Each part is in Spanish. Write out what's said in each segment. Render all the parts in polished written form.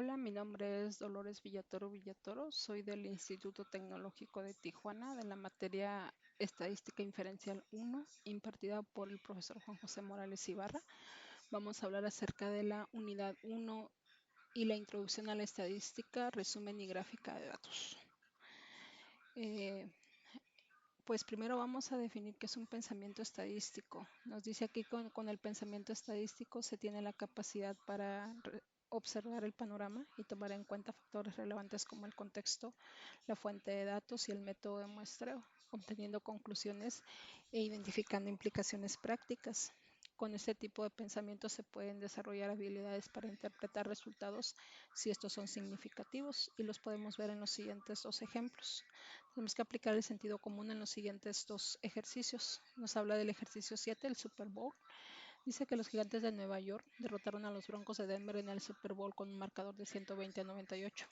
Hola, mi nombre es Dolores Villatoro Villatoro, soy del Instituto Tecnológico de Tijuana, de la materia Estadística Inferencial 1, impartida por el profesor Juan José Morales Ibarra. Vamos a hablar acerca de la unidad 1 y la introducción a la estadística, resumen y gráfica de datos. Pues primero vamos a definir qué es un pensamiento estadístico. Nos dice aquí con el pensamiento estadístico se tiene la capacidad para observar el panorama y tomar en cuenta factores relevantes como el contexto, la fuente de datos y el método de muestreo, obteniendo conclusiones e identificando implicaciones prácticas. Con este tipo de pensamiento se pueden desarrollar habilidades para interpretar resultados si estos son significativos y los podemos ver en los siguientes dos ejemplos. Tenemos que aplicar el sentido común en los siguientes dos ejercicios. Nos habla del ejercicio 7, el Super Bowl. Dice que los Gigantes de Nueva York derrotaron a los Broncos de Denver en el Super Bowl con un marcador de 120-98.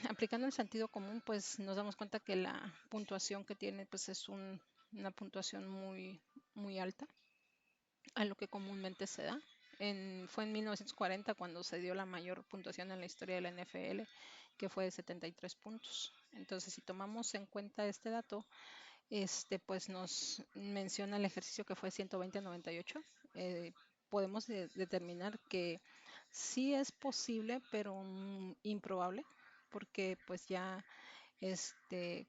Aplicando el sentido común, pues nos damos cuenta que la puntuación que tiene pues es una puntuación muy alta a lo que comúnmente se da. Fue en 1940 cuando se dio la mayor puntuación en la historia de la NFL, que fue de 73 puntos. Entonces, si tomamos en cuenta este dato, pues nos menciona el ejercicio que fue 120 a 98. Podemos determinar que sí es posible, pero improbable, porque pues ya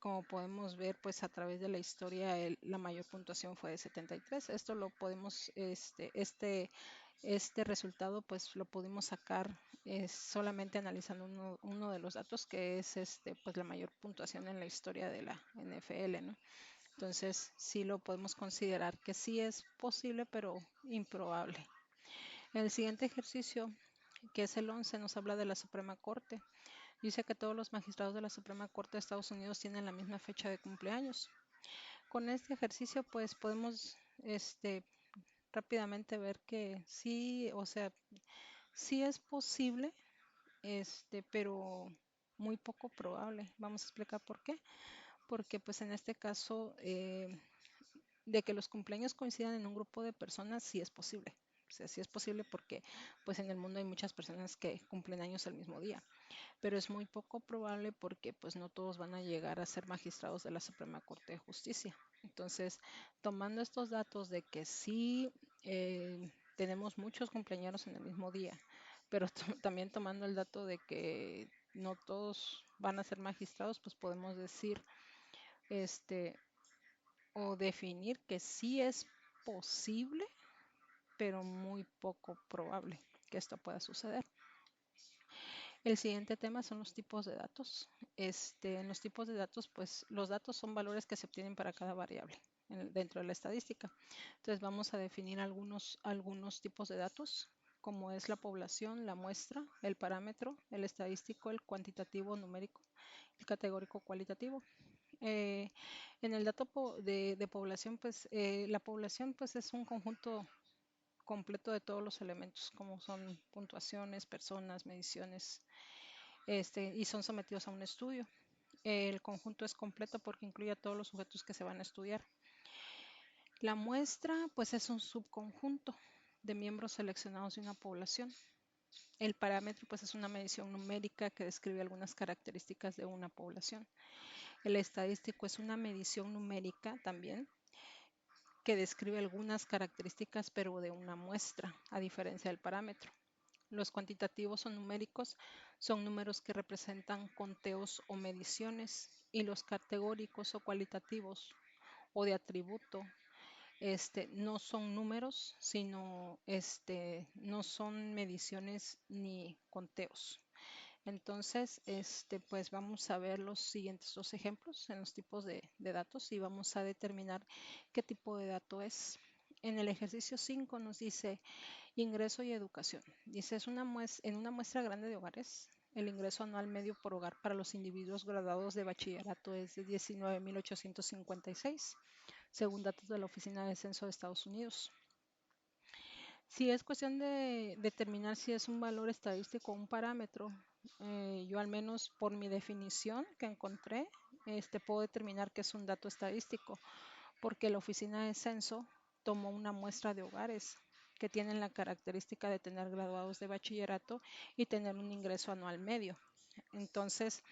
como podemos ver, pues a través de la historia, la mayor puntuación fue de 73. Esto lo podemos, este resultado, pues lo pudimos sacar solamente analizando uno de los datos, que es pues la mayor puntuación en la historia de la NFL, ¿no? Entonces, sí lo podemos considerar que sí es posible, pero improbable. El siguiente ejercicio, que es el 11, nos habla de la Suprema Corte. Dice que todos los magistrados de la Suprema Corte de Estados Unidos tienen la misma fecha de cumpleaños. Con este ejercicio, pues podemos rápidamente ver que sí, o sea, sí es posible, pero muy poco probable. Vamos a explicar por qué. Porque pues en este caso, de que los cumpleaños coincidan en un grupo de personas, sí es posible. O sea, sí es posible porque pues en el mundo hay muchas personas que cumplen años el mismo día, pero es muy poco probable porque pues no todos van a llegar a ser magistrados de la Suprema Corte de Justicia. Entonces, tomando estos datos de que sí tenemos muchos cumpleaños en el mismo día, pero también tomando el dato de que no todos van a ser magistrados, pues podemos decir este o definir que sí es posible, pero muy poco probable que esto pueda suceder. El siguiente tema son los tipos de datos. En los tipos de datos, pues los datos son valores que se obtienen para cada variable dentro de la estadística. Entonces vamos a definir algunos tipos de datos, como es la población, la muestra, el parámetro, el estadístico, el cuantitativo numérico, el categórico cualitativo. Eh, en el dato de población, pues la población pues es un conjunto completo de todos los elementos, como son puntuaciones, personas, mediciones, y son sometidos a un estudio. El conjunto es completo porque incluye a todos los sujetos que se van a estudiar. La muestra, pues, es un subconjunto de miembros seleccionados de una población. El parámetro, pues, es una medición numérica que describe algunas características de una población. El estadístico es una medición numérica también que describe algunas características, pero de una muestra, a diferencia del parámetro. Los cuantitativos o numéricos son números que representan conteos o mediciones, y los categóricos o cualitativos o de atributo no son números, sino no son mediciones ni conteos. Entonces, pues vamos a ver los siguientes dos ejemplos en los tipos de datos y vamos a determinar qué tipo de dato es. En el ejercicio 5 nos dice ingreso y educación. Dice, en una muestra grande de hogares, el ingreso anual medio por hogar para los individuos graduados de bachillerato es de 19.856, según datos de la Oficina de Censo de Estados Unidos. Si es cuestión de determinar si es un valor estadístico o un parámetro, yo al menos por mi definición que encontré, puedo determinar que es un dato estadístico, porque la Oficina de Censo tomó una muestra de hogares. que tienen la característica de tener graduados de bachillerato y tener un ingreso anual medio. Entonces,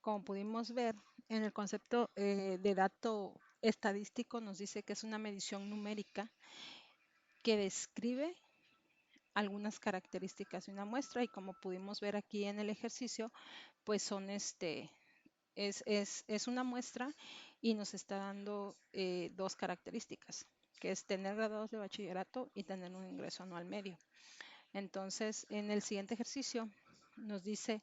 como pudimos ver, en el concepto de dato estadístico nos dice que es una medición numérica que describe algunas características de una muestra y como pudimos ver aquí en el ejercicio, pues son es una muestra y nos está dando dos características, que es tener graduados de bachillerato y tener un ingreso anual medio. Entonces, en el siguiente ejercicio nos dice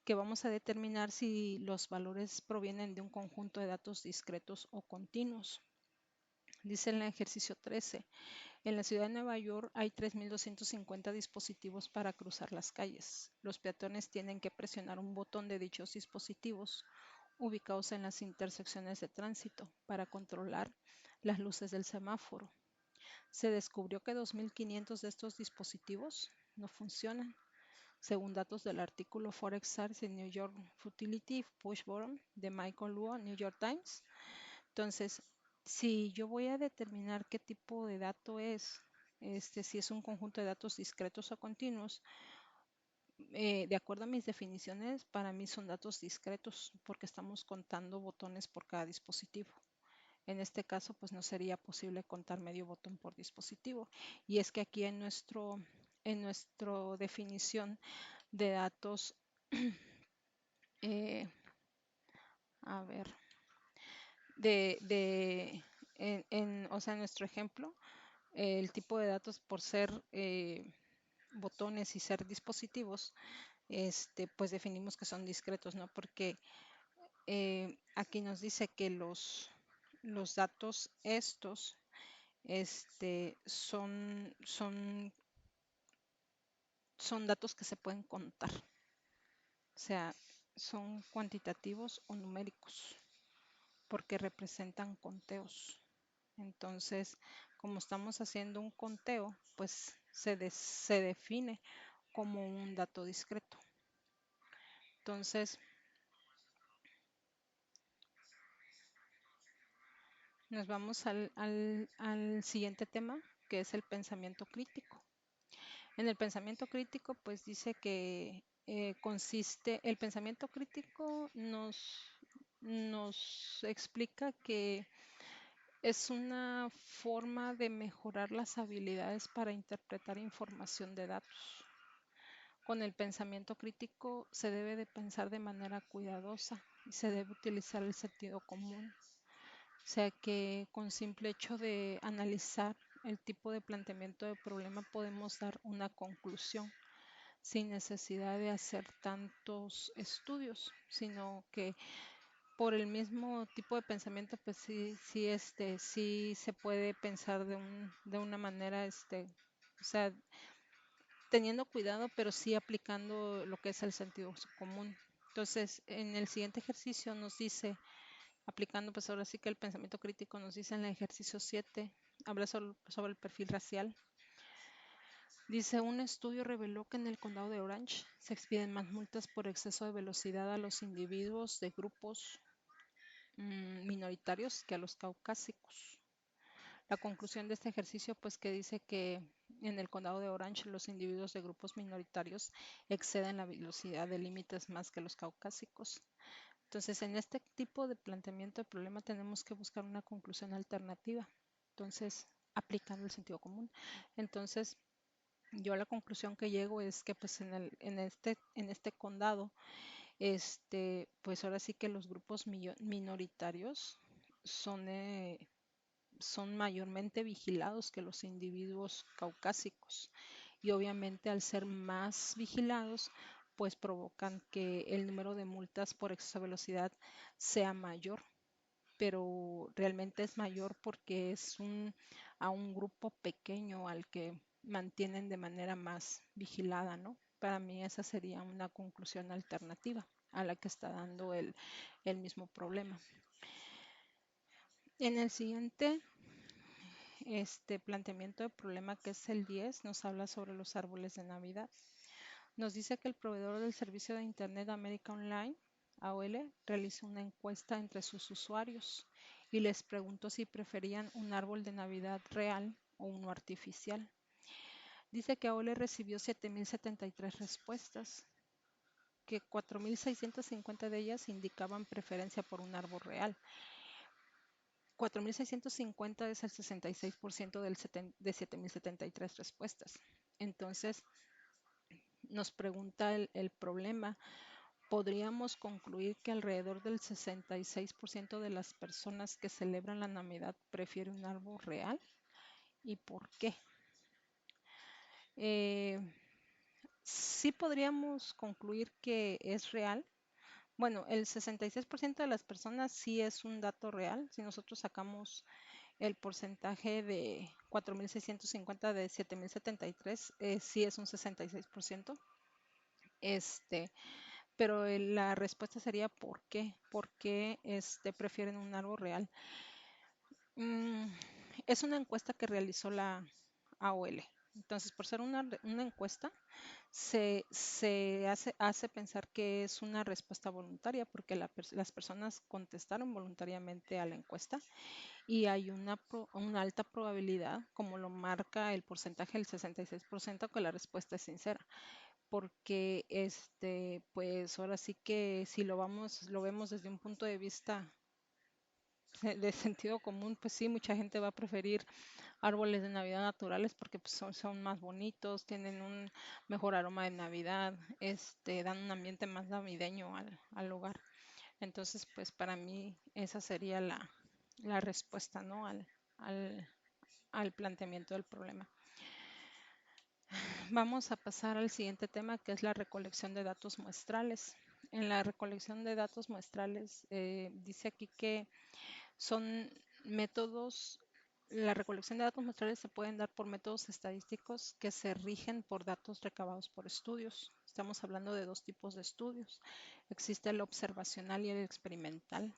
que vamos a determinar si los valores provienen de un conjunto de datos discretos o continuos. Dice en el ejercicio 13, en la ciudad de Nueva York hay 3.250 dispositivos para cruzar las calles. Los peatones tienen que presionar un botón de dichos dispositivos ubicados en las intersecciones de tránsito para controlar las luces del semáforo. Se descubrió que 2.500 de estos dispositivos no funcionan, según datos del artículo Forex Science in New York Futility Push Button de Michael Luo, New York Times. Entonces, si yo voy a determinar qué tipo de dato es, si es un conjunto de datos discretos o continuos, de acuerdo a mis definiciones, para mí son datos discretos porque estamos contando botones por cada dispositivo. En este caso, pues no sería posible contar medio botón por dispositivo. Y es que aquí en nuestra definición de datos, eh, a ver, o sea, en nuestro ejemplo, el tipo de datos por ser botones y ser dispositivos, pues definimos que son discretos, ¿no? Porque aquí nos dice que los datos estos son datos que se pueden contar, o sea, son cuantitativos o numéricos, porque representan conteos. Entonces, como estamos haciendo un conteo, pues se define como un dato discreto. Entonces, nos vamos al siguiente tema, que es el pensamiento crítico. En el pensamiento crítico, pues dice que el pensamiento crítico nos explica que es una forma de mejorar las habilidades para interpretar información de datos. Con el pensamiento crítico se debe de pensar de manera cuidadosa y se debe utilizar el sentido común. O sea que con simple hecho de analizar el tipo de planteamiento de problema podemos dar una conclusión sin necesidad de hacer tantos estudios, sino que por el mismo tipo de pensamiento, pues sí se puede pensar de una manera, o sea, teniendo cuidado, pero sí aplicando lo que es el sentido común. Entonces, en el siguiente ejercicio nos dice, aplicando pues ahora sí que el pensamiento crítico nos dice en el ejercicio 7, habla sobre el perfil racial. Dice, un estudio reveló que en el condado de Orange se expiden más multas por exceso de velocidad a los individuos de grupos minoritarios que a los caucásicos. La conclusión de este ejercicio, pues que dice que en el condado de Orange los individuos de grupos minoritarios exceden la velocidad de límites más que los caucásicos. Entonces, en este tipo de planteamiento de problema tenemos que buscar una conclusión alternativa. Entonces, aplicando el sentido común. Entonces, yo a la conclusión que llego es que pues en este condado, pues ahora sí que los grupos minoritarios son, son mayormente vigilados que los individuos caucásicos. Y obviamente al ser más vigilados, pues provocan que el número de multas por exceso de velocidad sea mayor, pero realmente es mayor porque a un grupo pequeño al que mantienen de manera más vigilada, ¿no? Para mí esa sería una conclusión alternativa a la que está dando el mismo problema. En el siguiente planteamiento de problema, que es el 10, nos habla sobre los árboles de Navidad. Nos dice que el proveedor del servicio de Internet América Online, AOL, realizó una encuesta entre sus usuarios y les preguntó si preferían un árbol de Navidad real o uno artificial. Dice que AOLE recibió 7.073 respuestas, que 4.650 de ellas indicaban preferencia por un árbol real. 4.650 es el 66% de 7.073 respuestas. Entonces, nos pregunta el problema, podríamos concluir que alrededor del 66% de las personas que celebran la Navidad prefiere un árbol real. ¿Y por qué? Eh, sí podríamos concluir que es real. Bueno, el 66% de las personas sí es un dato real. Si nosotros sacamos el porcentaje de 4.650 de 7.073, sí es un 66%. Pero la respuesta sería ¿por qué? ¿Por qué prefieren un árbol real? Mm, es una encuesta que realizó la AOL. Entonces, por ser una encuesta, se hace pensar que es una respuesta voluntaria porque las personas contestaron voluntariamente a la encuesta y hay una alta probabilidad, como lo marca el porcentaje del 66%, que la respuesta es sincera. Porque pues ahora sí que si lo vemos desde un punto de vista de sentido común, pues sí, mucha gente va a preferir árboles de Navidad naturales porque pues, son más bonitos, tienen un mejor aroma de Navidad, dan un ambiente más navideño al lugar. Entonces, pues para mí esa sería la respuesta, ¿no? Al, al planteamiento del problema. Vamos a pasar al siguiente tema, que es la recolección de datos muestrales. En la recolección de datos muestrales, dice aquí que son métodos, la recolección de datos muestrales se pueden dar por métodos estadísticos que se rigen por datos recabados por estudios. Estamos hablando de dos tipos de estudios. Existe el observacional y el experimental.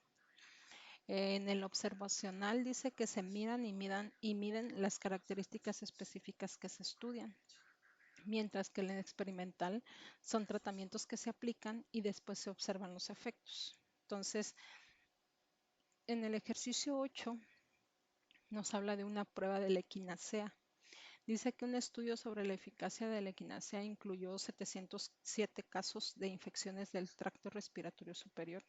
En el observacional dice que se miran y miden las características específicas que se estudian, mientras que en el experimental son tratamientos que se aplican y después se observan los efectos. Entonces, en el ejercicio 8 nos habla de una prueba de la equinacea. Dice que un estudio sobre la eficacia de la equinacea incluyó 707 casos de infecciones del tracto respiratorio superior,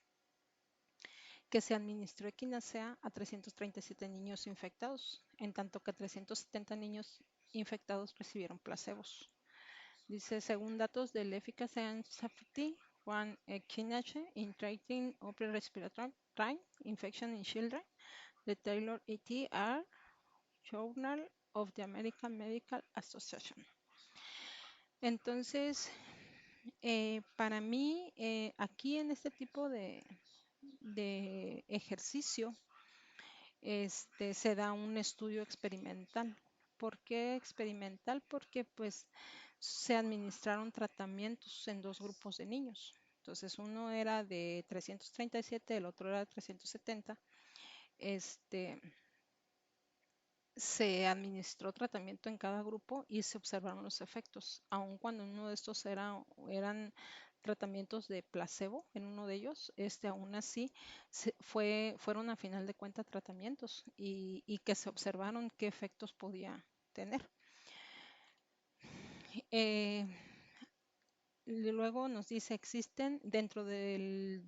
que se administró equinacea a 337 niños infectados, en tanto que 370 niños infectados recibieron placebos. Dice, según datos del Efficacy and Safety One Echinacea in Treating Upper Respiratory Infection in Children, the Taylor et al. Journal of the American Medical Association. Entonces, para mí, aquí en este tipo de ejercicio, se da un estudio experimental. ¿Por qué experimental? Porque pues se administraron tratamientos en dos grupos de niños. Entonces uno era de 337, el otro era de 370. Se administró tratamiento en cada grupo y se observaron los efectos, aun cuando uno de estos eran tratamientos de placebo, en uno de ellos, aún así fueron a final de cuentas tratamientos y que se observaron qué efectos podía tener. Luego nos dice, existen dentro del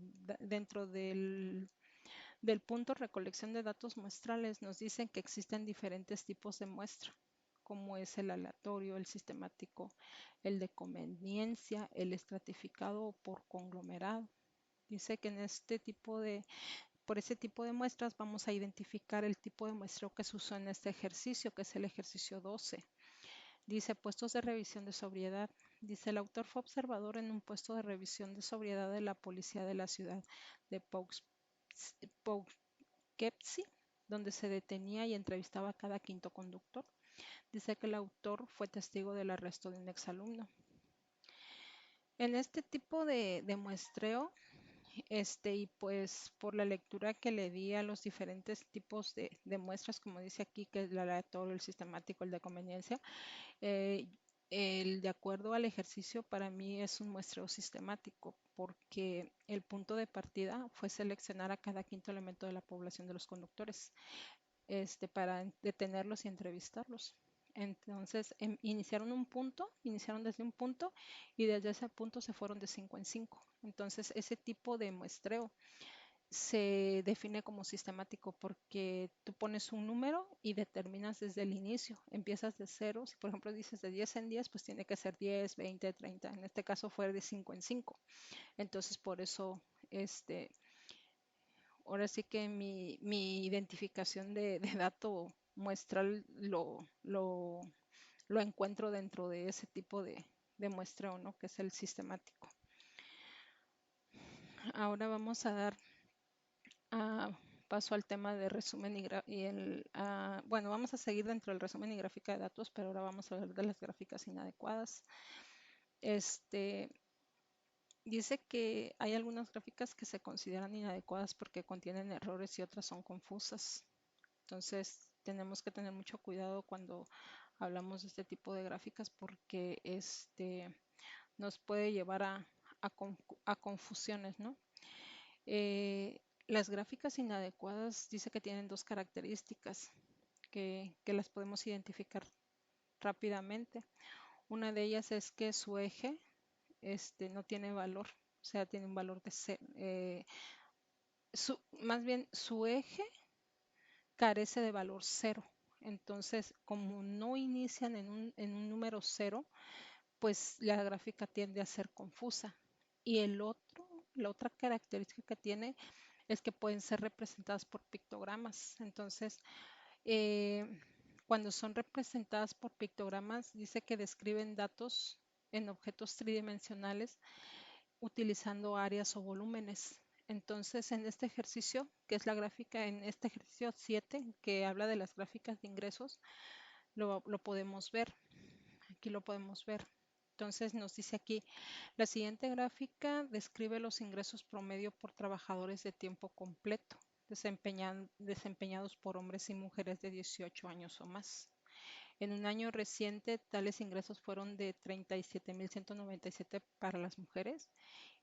punto recolección de datos muestrales, nos dicen que existen diferentes tipos de muestra, como es el aleatorio, el sistemático, el de conveniencia, el estratificado o por conglomerado. Dice que por ese tipo de muestras vamos a identificar el tipo de muestreo que se usó en este ejercicio, que es el ejercicio 12. Dice puestos de revisión de sobriedad. Dice el autor fue observador en un puesto de revisión de sobriedad de la policía de la ciudad de Poughkeepsie, donde se detenía y entrevistaba a cada quinto conductor. Dice que el autor fue testigo del arresto de un exalumno. En este tipo de muestreo, y pues por la lectura que le di a los diferentes tipos de muestras, como dice aquí, que es el aleatorio, el sistemático, el de conveniencia, eh, el de acuerdo al ejercicio para mí es un muestreo sistemático porque el punto de partida fue seleccionar a cada quinto elemento de la población de los conductores para detenerlos y entrevistarlos. Entonces iniciaron desde un punto y desde ese punto se fueron de 5 en 5. Entonces ese tipo de muestreo se define como sistemático porque tú pones un número y determinas desde el inicio. Empiezas de cero. Si por ejemplo dices de 10 en 10, pues tiene que ser 10, 20, 30. En este caso fue de 5 en 5. Entonces por eso, este, ahora sí que mi identificación de dato muestral lo encuentro dentro de ese tipo de muestreo, ¿no? Que es el sistemático. Ahora vamos a dar paso al tema de resumen bueno, vamos a seguir dentro del resumen y gráfica de datos, pero ahora vamos a hablar de las gráficas inadecuadas. Este, dice que hay algunas gráficas que se consideran inadecuadas porque contienen errores y otras son confusas. Entonces, tenemos que tener mucho cuidado cuando hablamos de este tipo de gráficas porque nos puede llevar a confusiones, ¿no? Las gráficas inadecuadas dice que tienen dos características que las podemos identificar rápidamente. Una de ellas es que su eje no tiene valor, o sea, tiene un valor de cero. Más bien, su eje carece de valor cero. Entonces, como no inician en un número cero, pues la gráfica tiende a ser confusa. Y la otra característica que tiene es que pueden ser representadas por pictogramas. Entonces, eh, cuando son representadas por pictogramas, dice que describen datos en objetos tridimensionales utilizando áreas o volúmenes. Entonces, en este ejercicio, que es la gráfica, en este ejercicio 7, que habla de las gráficas de ingresos, lo podemos ver. Aquí lo podemos ver. Entonces nos dice aquí, la siguiente gráfica describe los ingresos promedio por trabajadores de tiempo completo, desempeñados por hombres y mujeres de 18 años o más. En un año reciente, tales ingresos fueron de 37.197 para las mujeres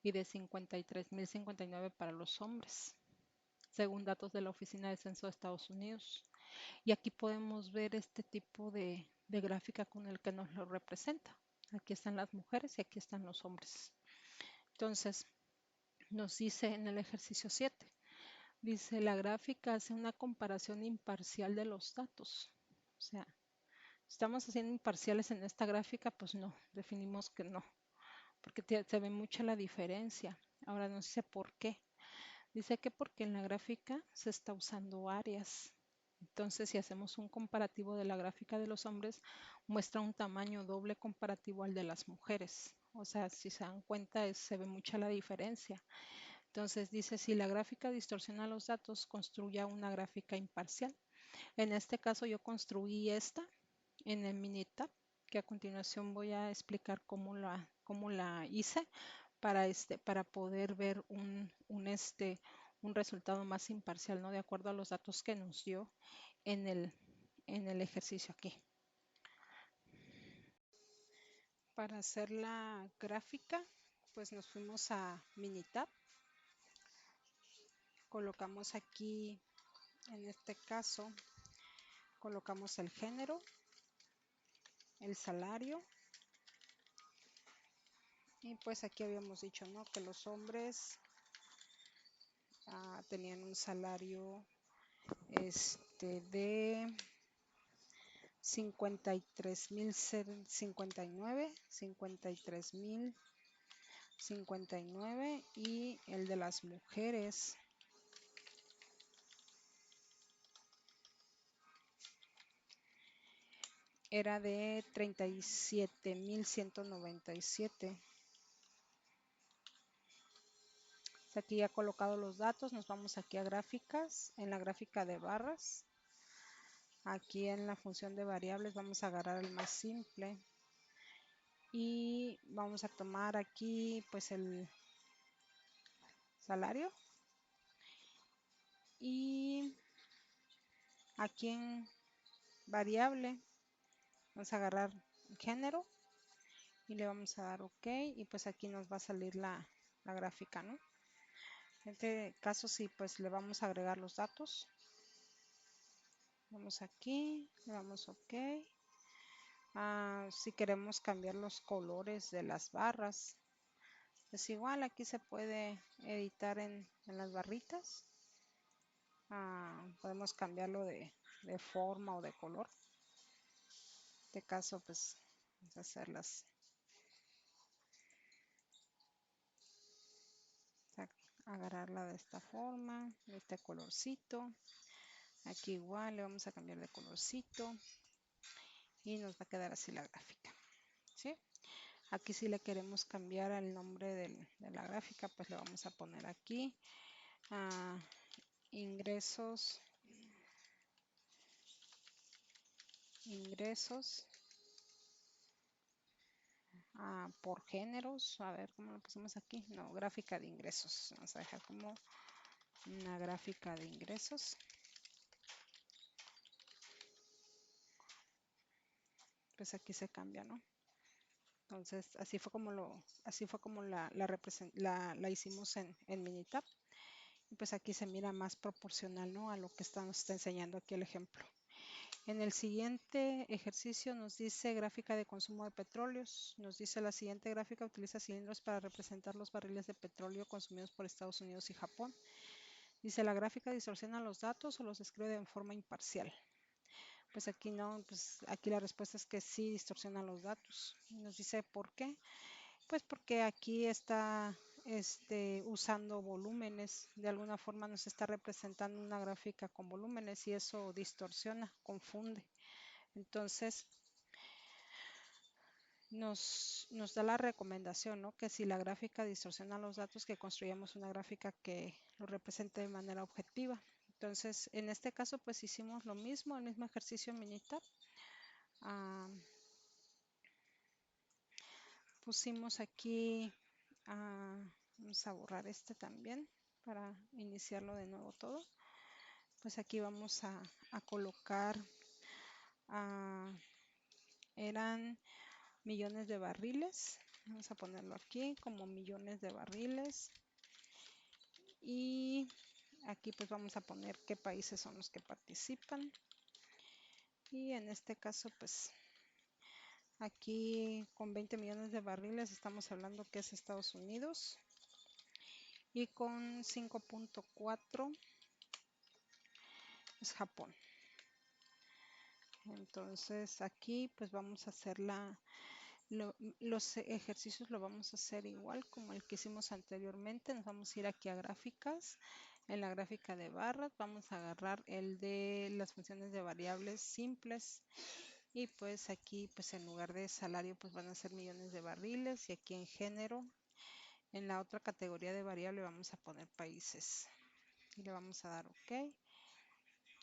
y de 53.059 para los hombres, según datos de la Oficina de Censo de Estados Unidos. Y aquí podemos ver este tipo de gráfica con el que nos lo representa. Aquí están las mujeres y aquí están los hombres. Entonces, nos dice en el ejercicio 7, dice, la gráfica hace una comparación imparcial de los datos. O sea, ¿estamos haciendo imparciales en esta gráfica? Pues no, definimos que no, porque se ve mucha la diferencia. Ahora nos dice por qué. Dice que porque en la gráfica se está usando áreas. Entonces, si hacemos un comparativo de la gráfica de los hombres, muestra un tamaño doble comparativo al de las mujeres. O sea, si se dan cuenta, se ve mucha la diferencia. Entonces, dice, si la gráfica distorsiona los datos, construya una gráfica imparcial. En este caso, yo construí esta en el Minitab, que a continuación voy a explicar cómo la hice para poder ver un resultado más imparcial, ¿no? De acuerdo a los datos que nos dio en el ejercicio aquí. Para hacer la gráfica, pues nos fuimos a Minitab. Colocamos aquí, en este caso, colocamos el género, el salario. Y pues aquí habíamos dicho, ¿no? Que los hombres tenían un salario de 53.059 y el de las mujeres era de 37.197. Aquí ya colocado los datos, nos vamos aquí a gráficas, en la gráfica de barras. Aquí en la función de variables vamos a agarrar el más simple y vamos a tomar aquí pues el salario y aquí en variable vamos a agarrar género y le vamos a dar OK y pues aquí nos va a salir la gráfica, ¿no? En este caso sí, pues le vamos a agregar los datos. Vamos aquí, le damos OK Si queremos cambiar los colores de las barras, pues igual aquí se puede editar en las barritas. Podemos cambiarlo de forma o de color. En este caso, pues vamos a hacerlas, agarrarla de esta forma, de este colorcito. Aquí igual le vamos a cambiar de colorcito y nos va a quedar así la gráfica, ¿sí? Aquí si le queremos cambiar el nombre de la gráfica, pues le vamos a poner aquí ingresos, ingresos por géneros. A ver cómo lo pusimos aquí. No, gráfica de ingresos. Vamos a dejar como una gráfica de ingresos. Pues aquí se cambia, ¿no? Entonces así fue como la hicimos en Minitab. Y pues aquí se mira más proporcional, ¿no? A lo que nos está enseñando aquí el ejemplo. En el siguiente ejercicio nos dice gráfica de consumo de petróleos. Nos dice la siguiente gráfica utiliza cilindros para representar los barriles de petróleo consumidos por Estados Unidos y Japón. Dice la gráfica distorsiona los datos o los describe de forma imparcial. Pues aquí no, pues aquí la respuesta es que sí distorsiona los datos. Nos dice por qué. Pues porque aquí está usando volúmenes, de alguna forma nos está representando una gráfica con volúmenes y eso distorsiona, confunde. Entonces nos da la recomendación, ¿no? Que si la gráfica distorsiona los datos, que construyamos una gráfica que lo represente de manera objetiva. Entonces, en este caso, pues hicimos lo mismo, el mismo ejercicio en Minitab. Pusimos aquí, vamos a borrar este también para iniciarlo de nuevo todo. Pues aquí vamos a colocar, eran millones de barriles. Vamos a ponerlo aquí como millones de barriles. Y aquí pues vamos a poner qué países son los que participan. Y en este caso pues aquí con 20 millones de barriles estamos hablando que es Estados Unidos. Y con 5.4 es Japón. Entonces aquí pues vamos a hacer los ejercicios lo vamos a hacer igual como el que hicimos anteriormente. Nos vamos a ir aquí a gráficas. En la gráfica de barras vamos a agarrar el de las funciones de variables simples y pues aquí pues en lugar de salario pues van a ser millones de barriles y aquí en género en la otra categoría de variable vamos a poner países y le vamos a dar OK.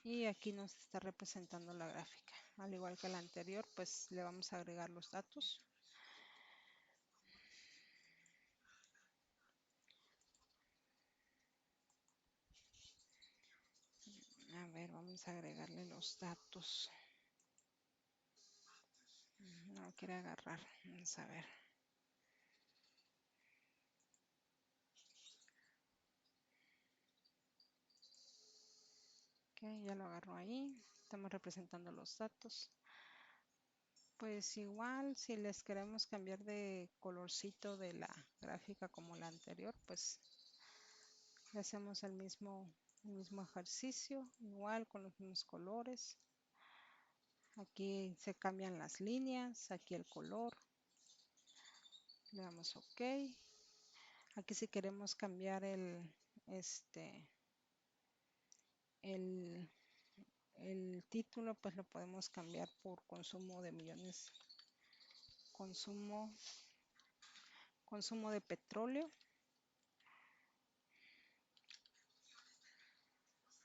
Y aquí nos está representando la gráfica. Al igual que la anterior, pues le vamos a agregar los datos. A ver, vamos a agregarle los datos. No lo quiere agarrar. Vamos a ver. Ok, ya lo agarró ahí. Estamos representando los datos. Pues igual, si les queremos cambiar de colorcito de la gráfica como la anterior, pues le hacemos el mismo ejercicio, igual con los mismos colores. Aquí se cambian las líneas, aquí el color. Le damos OK. Aquí si queremos cambiar el título, pues lo podemos cambiar por consumo de millones, consumo de petróleo.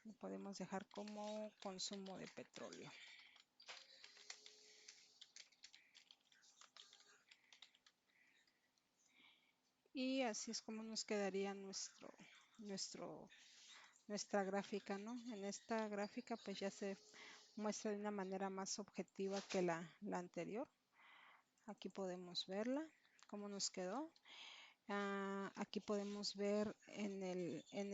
Lo podemos dejar como consumo de petróleo. Y así es como nos quedaría nuestra gráfica, ¿no? En esta gráfica pues ya se muestra de una manera más objetiva que la anterior. Aquí podemos verla, cómo nos quedó. Aquí podemos ver en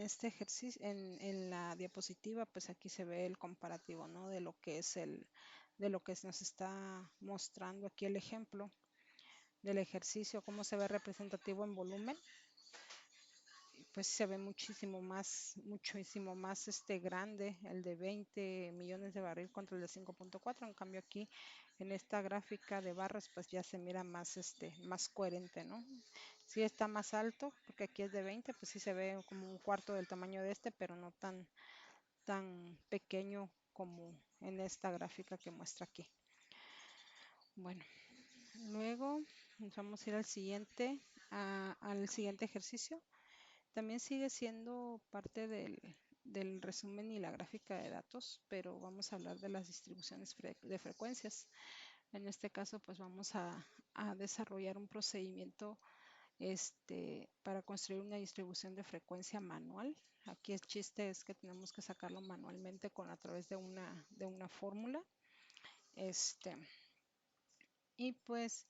este ejercicio, en la diapositiva, pues aquí se ve el comparativo, ¿no? De lo que es de lo que nos está mostrando aquí el ejemplo del ejercicio, cómo se ve representativo en volumen, pues se ve muchísimo más grande el de 20 millones de barril contra el de 5.4. En cambio aquí en esta gráfica de barras pues ya se mira más más coherente, ¿no? Sí está más alto porque aquí es de 20, pues sí se ve como un cuarto del tamaño de pero no tan pequeño como en esta gráfica que muestra aquí. Bueno, luego nos vamos a ir al siguiente ejercicio. También sigue siendo parte del resumen y la gráfica de datos, pero vamos a hablar de las distribuciones de frecuencias. En este caso, pues vamos a desarrollar un procedimiento para construir una distribución de frecuencia manual. Aquí el chiste es que tenemos que sacarlo manualmente a través de una fórmula. Y pues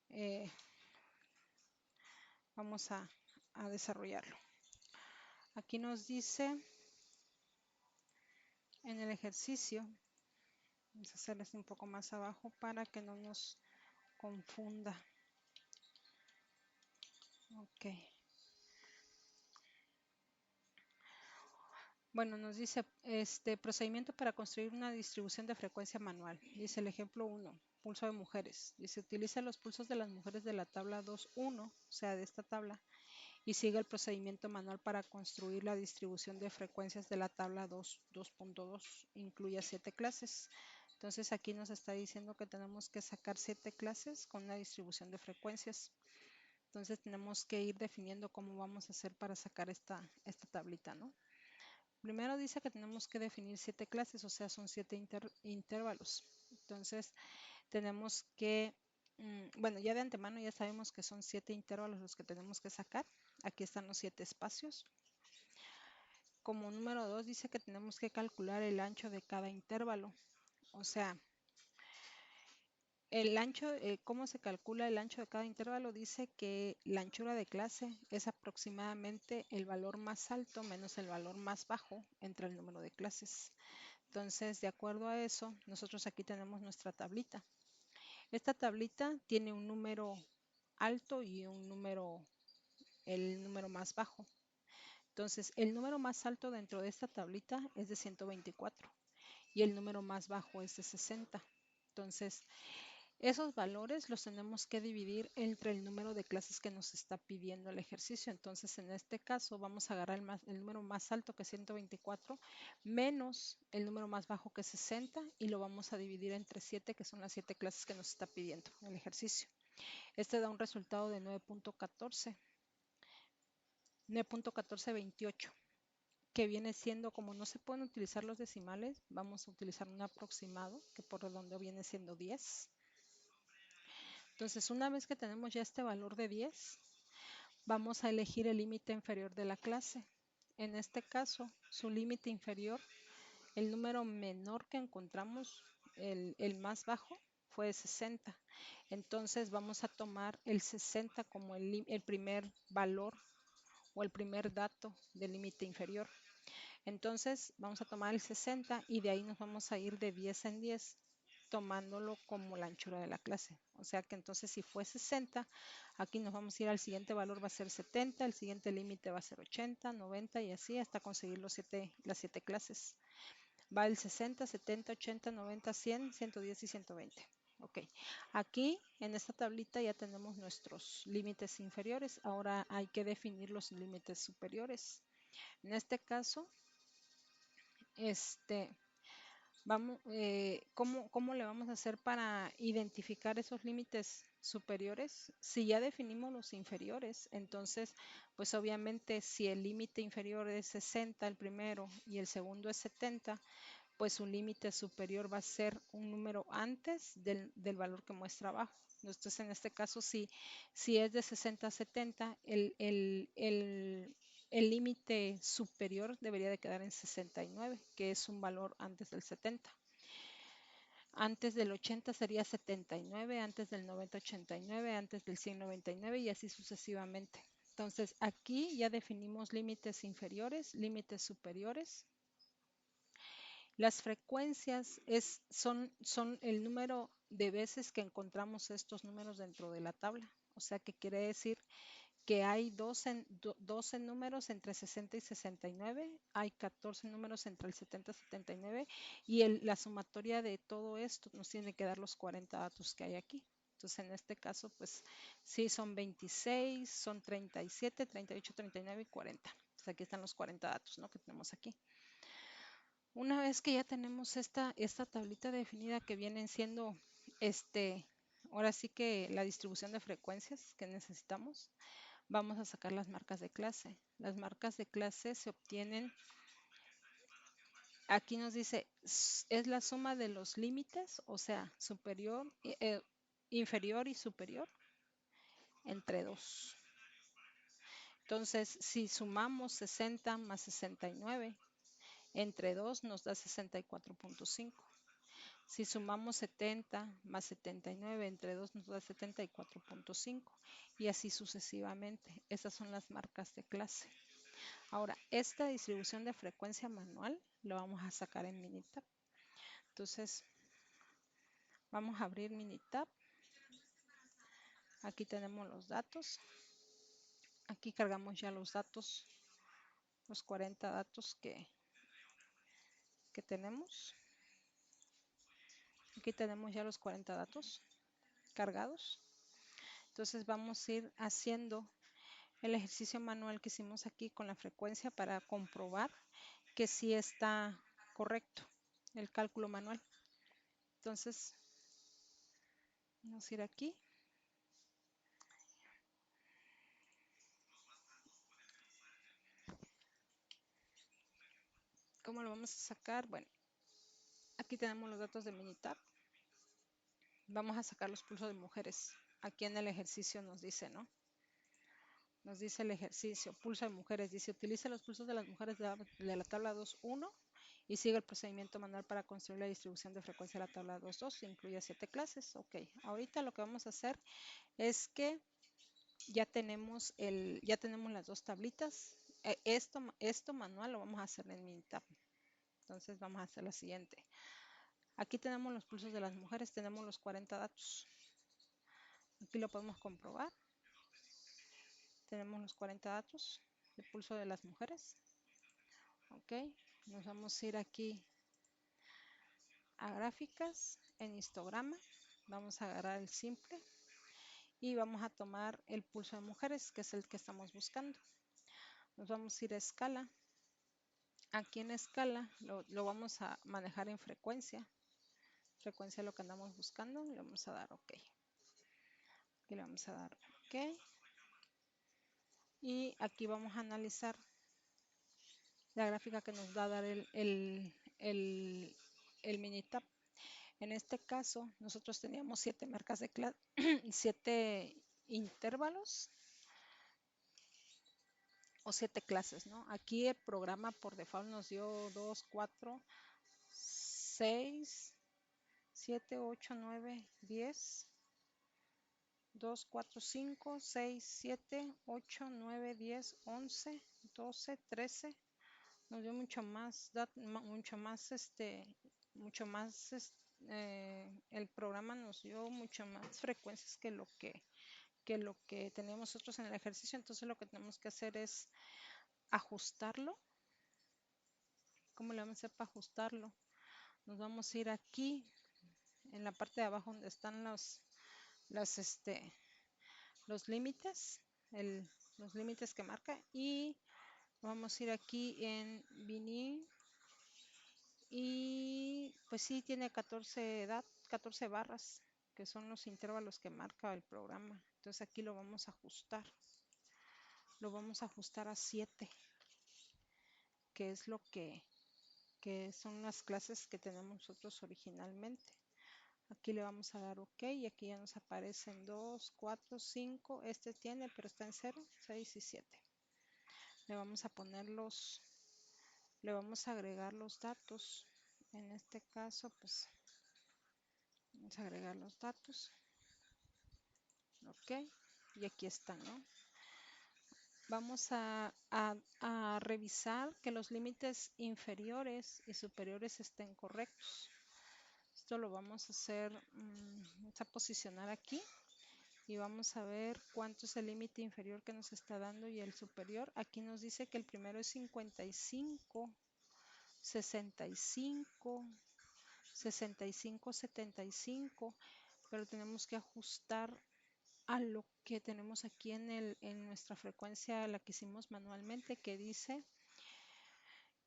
eh, vamos a desarrollarlo. Aquí nos dice en el ejercicio, vamos a hacerlo un poco más abajo para que no nos confunda. Ok. Bueno, nos dice procedimiento para construir una distribución de frecuencia manual. Dice el ejemplo 1, pulso de mujeres. Dice, utiliza los pulsos de las mujeres de la tabla 2.1, o sea, de esta tabla, y sigue el procedimiento manual para construir la distribución de frecuencias de la tabla 2.2. Incluye 7 clases. Entonces aquí nos está diciendo que tenemos que sacar 7 clases con una distribución de frecuencias. Entonces tenemos que ir definiendo cómo vamos a hacer para sacar esta tablita, ¿no? Primero dice que tenemos que definir 7 clases, o sea, son 7 intervalos. Entonces tenemos que, bueno, ya de antemano ya sabemos que son 7 intervalos los que tenemos que sacar. Aquí están los 7 espacios. Como número 2 dice que tenemos que calcular el ancho de cada intervalo. O sea, el ancho, ¿cómo se calcula el ancho de cada intervalo? Dice que la anchura de clase es aproximadamente el valor más alto menos el valor más bajo entre el número de clases. Entonces, de acuerdo a eso, nosotros aquí tenemos nuestra tablita. Esta tablita tiene un número alto y el número más bajo. Entonces, el número más alto dentro de esta tablita es de 124 y el número más bajo es de 60. Entonces, esos valores los tenemos que dividir entre el número de clases que nos está pidiendo el ejercicio. Entonces, en este caso, vamos a agarrar el número más alto que es 124 menos el número más bajo que es 60 y lo vamos a dividir entre 7, que son las 7 clases que nos está pidiendo el ejercicio. Este da un resultado de 9.1428, que viene siendo, como no se pueden utilizar los decimales, vamos a utilizar un aproximado, que por redondeo viene siendo 10. Entonces, una vez que tenemos ya este valor de 10, vamos a elegir el límite inferior de la clase. En este caso, su límite inferior, el número menor que encontramos, el más bajo, fue 60. Entonces, vamos a tomar el 60 como el primer valor o el primer dato del límite inferior. Entonces, vamos a tomar el 60 y de ahí nos vamos a ir de 10 en 10, tomándolo como la anchura de la clase. O sea que entonces si fue 60, aquí nos vamos a ir al siguiente valor, va a ser 70, el siguiente límite va a ser 80, 90 y así hasta conseguir las 7 clases. Va el 60, 70, 80, 90, 100, 110 y 120. Ok, aquí en esta tablita ya tenemos nuestros límites inferiores. Ahora hay que definir los límites superiores. En este caso, ¿cómo le vamos a hacer para identificar esos límites superiores? Si ya definimos los inferiores, entonces, pues obviamente si el límite inferior es 60 el primero y el segundo es 70, pues un límite superior va a ser un número antes del valor que muestra abajo. Entonces, en este caso, si es de 60 a 70, el límite superior debería de quedar en 69, que es un valor antes del 70. Antes del 80 sería 79, antes del 90, 89, antes del 100, 99 y así sucesivamente. Entonces, aquí ya definimos límites inferiores, límites superiores. Las frecuencias son el número de veces que encontramos estos números dentro de la tabla. O sea que quiere decir que hay 12 números entre 60 y 69, hay 14 números entre el 70 y 79 y la sumatoria de todo esto nos tiene que dar los 40 datos que hay aquí. Entonces, en este caso, pues sí, son 26, son 37, 38, 39 y 40. Entonces, aquí están los 40 datos, ¿no?, que tenemos aquí. Una vez que ya tenemos esta tablita definida que vienen siendo, ahora sí que la distribución de frecuencias que necesitamos, vamos a sacar las marcas de clase. Las marcas de clase se obtienen, aquí nos dice, es la suma de los límites, o sea, inferior y superior entre 2. Entonces, si sumamos 60 más 69 entre 2 nos da 64.5. Si sumamos 70 más 79 entre 2 nos da 74.5 y así sucesivamente. Esas son las marcas de clase. Ahora, esta distribución de frecuencia manual lo vamos a sacar en Minitab. Entonces, vamos a abrir Minitab. Aquí tenemos los datos. Aquí cargamos ya los datos, los 40 datos que tenemos. Aquí tenemos ya los 40 datos cargados. Entonces vamos a ir haciendo el ejercicio manual que hicimos aquí con la frecuencia para comprobar que sí está correcto el cálculo manual. Entonces, vamos a ir aquí. ¿Cómo lo vamos a sacar? Bueno, aquí tenemos los datos de Minitab. Vamos a sacar los pulsos de mujeres. Aquí en el ejercicio nos dice, ¿no? Nos dice el ejercicio, pulso de mujeres. Dice, utiliza los pulsos de las mujeres de la tabla 2.1 y sigue el procedimiento manual para construir la distribución de frecuencia de la tabla 2.2. Incluye 7 clases. Ok, ahorita lo que vamos a hacer es que ya tenemos las dos tablitas. Esto manual lo vamos a hacer en Minitab. Entonces vamos a hacer la siguiente. Aquí tenemos los pulsos de las mujeres, tenemos los 40 datos. Aquí lo podemos comprobar. Tenemos los 40 datos de pulso de las mujeres. Ok, nos vamos a ir aquí a gráficas, en histograma. Vamos a agarrar el simple y vamos a tomar el pulso de mujeres, que es el que estamos buscando. Nos vamos a ir a escala. Aquí en escala lo vamos a manejar en frecuencia. Frecuencia es lo que andamos buscando. Le vamos a dar OK. Aquí le vamos a dar OK. Y aquí vamos a analizar la gráfica que nos va a dar el Minitab. En este caso, nosotros teníamos 7 marcas de clase, 7 intervalos o 7 clases, ¿no? Aquí el programa por default nos dio 2, 4, 6, 7, 8, 9, 10, 2, 4, 5, 6, 7, 8, 9, 10, 11, 12, 13. Nos dio mucho más, el programa nos dio mucho más frecuencias que lo que teníamos nosotros en el ejercicio. Entonces lo que tenemos que hacer es ajustarlo. ¿Cómo le vamos a hacer para ajustarlo? Nos vamos a ir aquí en la parte de abajo donde están los límites, los límites que marca, y vamos a ir aquí en Vinil y pues sí tiene 14 barras, que son los intervalos que marca el programa. Entonces aquí lo vamos a ajustar. Lo vamos a ajustar a 7, que es lo que son las clases que tenemos nosotros originalmente. Aquí le vamos a dar OK y aquí ya nos aparecen 2, 4, 5. Este tiene, pero está en 0, 6 y 7. Le vamos a le vamos a agregar los datos. En este caso, pues vamos a agregar los datos. OK, y aquí están, ¿no? Vamos a revisar que los límites inferiores y superiores estén correctos. Esto lo vamos a hacer, vamos a posicionar aquí y vamos a ver cuánto es el límite inferior que nos está dando y el superior. Aquí nos dice que el primero es 55, 65, 65, 75, pero tenemos que ajustar a lo que tenemos aquí en nuestra frecuencia, la que hicimos manualmente, que dice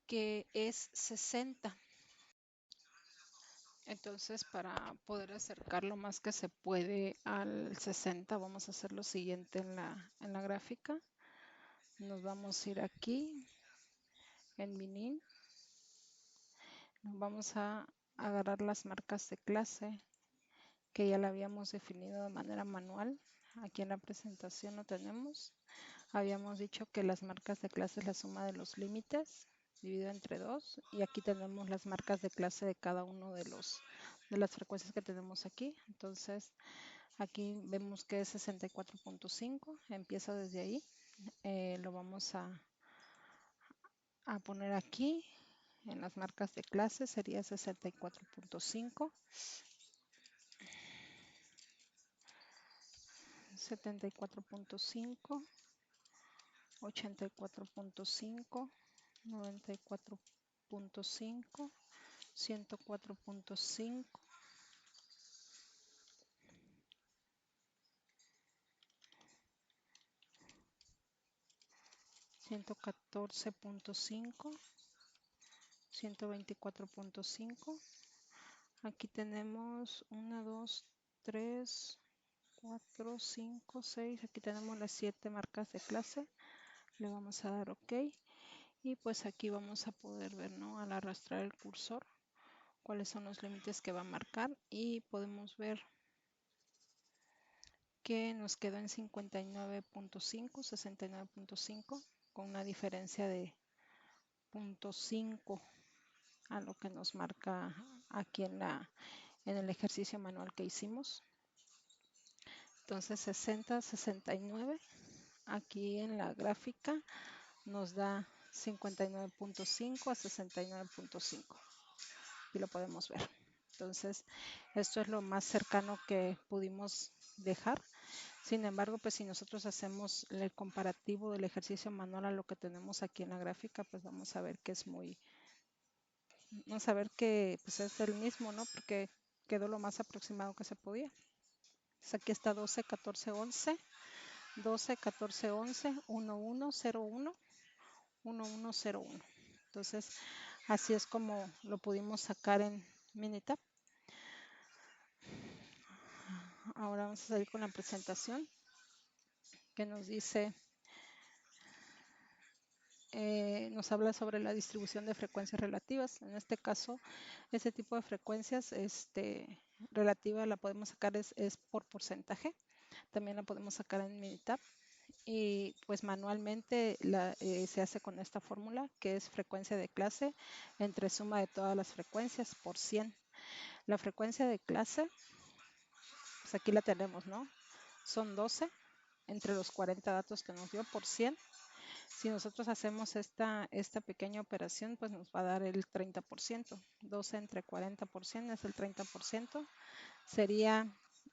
que es 60. Entonces, para poder acercar lo más que se puede al 60, vamos a hacer lo siguiente en la gráfica. Nos vamos a ir aquí en Minin. Nos vamos a agarrar las marcas de clase que ya la habíamos definido de manera manual. Aquí en la presentación lo tenemos. Habíamos dicho que las marcas de clase es la suma de los límites dividido entre 2 y aquí tenemos las marcas de clase de cada uno de las frecuencias que tenemos aquí. Entonces aquí vemos que es 64.5, empieza desde ahí. Lo vamos a poner aquí en las marcas de clase, sería 64.5, 74.5, 84.5, 94.5, 104.5, 114.5, 124.5. Aquí tenemos 1, 2, 3, 4, 5, 6. Aquí tenemos las 7 marcas de clase. Le vamos a dar OK. Y pues aquí vamos a poder ver, ¿no? Al arrastrar el cursor, cuáles son los límites que va a marcar. Y podemos ver que nos quedó en 59.5, 69.5, con una diferencia de 0.5 a lo que nos marca aquí en el ejercicio manual que hicimos. Entonces 60, 69, aquí en la gráfica nos da 59.5 a 69.5. Aquí lo podemos ver. Entonces, esto es lo más cercano que pudimos dejar. Sin embargo, pues si nosotros hacemos el comparativo del ejercicio manual a lo que tenemos aquí en la gráfica, pues vamos a ver que vamos a ver que pues es el mismo, ¿no? Porque quedó lo más aproximado que se podía. Entonces aquí está 12, 14, 11, 12, 14, 11, 1, 1, 0, 1, 1, 1, 0, 1. Entonces, así es como lo pudimos sacar en Minitab. Ahora vamos a salir con la presentación que nos dice, nos habla sobre la distribución de frecuencias relativas. En este caso, ese tipo de frecuencias relativa la podemos sacar es por porcentaje. También la podemos sacar en Minitab. Y pues manualmente se hace con esta fórmula que es frecuencia de clase entre suma de todas las frecuencias por 100. La frecuencia de clase, pues aquí la tenemos, ¿no? Son 12 entre los 40 datos que nos dio por 100. Si nosotros hacemos esta pequeña operación, pues nos va a dar el 30%. 12 entre 40% es el 30%. Sería,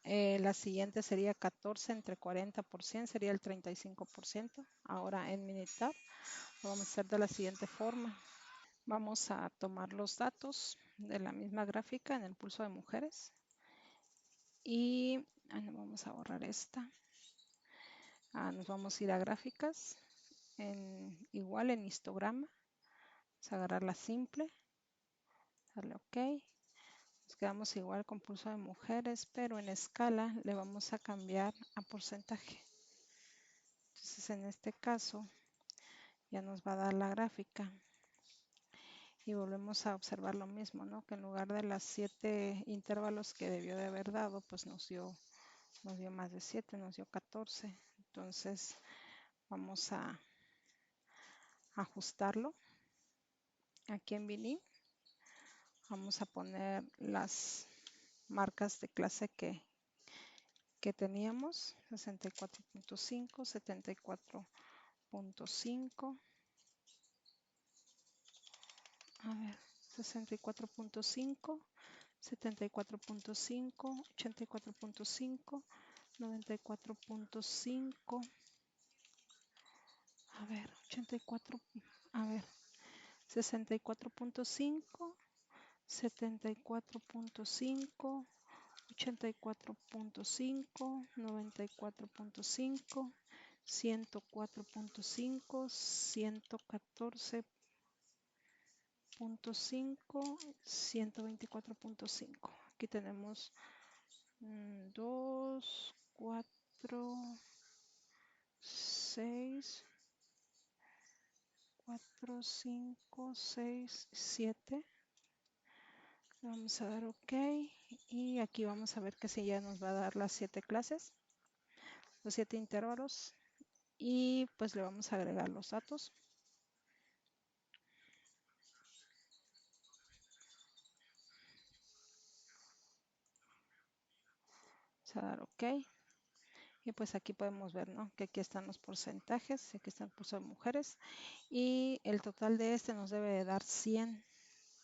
la siguiente sería 14 entre 40%, sería el 35%. Ahora en Minitab lo vamos a hacer de la siguiente forma. Vamos a tomar los datos de la misma gráfica en el pulso de mujeres y vamos a borrar esta. Nos vamos a ir a gráficas, igual en histograma. Vamos a agarrar la simple, darle OK. Nos quedamos igual con pulso de mujeres, pero en escala le vamos a cambiar a porcentaje. Entonces en este caso ya nos va a dar la gráfica y volvemos a observar lo mismo, ¿no? Que en lugar de las 7 intervalos que debió de haber dado, pues nos dio más de 7, nos dio 14. Entonces vamos a ajustarlo. Aquí en Binin vamos a poner las marcas de clase que teníamos, 64.5, 74.5, 64.5. A ver, 64.5, 74.5, 84.5, 94.5. A ver, 84. A ver, 64.5, 74.5, 84.5, 94.5, 104.5, 114.5, 124.5. Aquí tenemos 2, 4, 6, 4, 5, 6, 7. Vamos a dar OK. Y aquí vamos a ver que si ya nos va a dar las 7 clases, los 7 intervalos. Y pues le vamos a agregar los datos. Vamos a dar OK. Y pues aquí podemos ver, ¿no?, que aquí están los porcentajes, aquí está el curso de mujeres y el total de este nos debe de dar 100,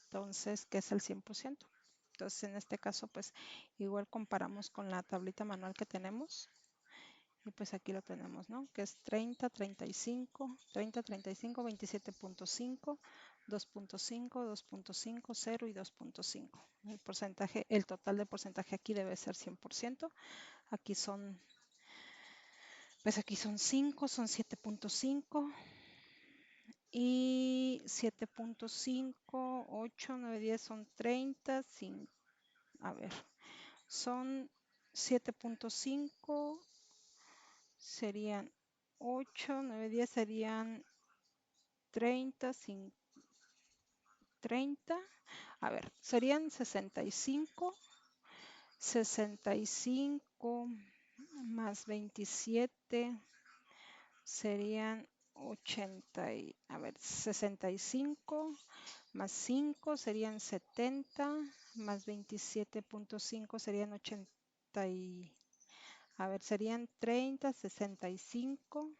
entonces, que es el 100%. Entonces, en este caso, pues igual comparamos con la tablita manual que tenemos y pues aquí lo tenemos, ¿no?, que es 30, 35, 30, 35, 27.5, 2.5, 2.5, 0 y 2.5. El porcentaje, el total de porcentaje aquí debe ser 100%. Aquí son, pues aquí son 5, son 7.5 y 7.5, 8, 9, 10 son 30, a ver, son 7.5, serían 8, 9, 10 serían 30, 30, a ver, serían 65, 65 más 27 serían 80, a ver, 65 más 5 serían 70, más 27.5 serían 80, a ver, serían 30, 65,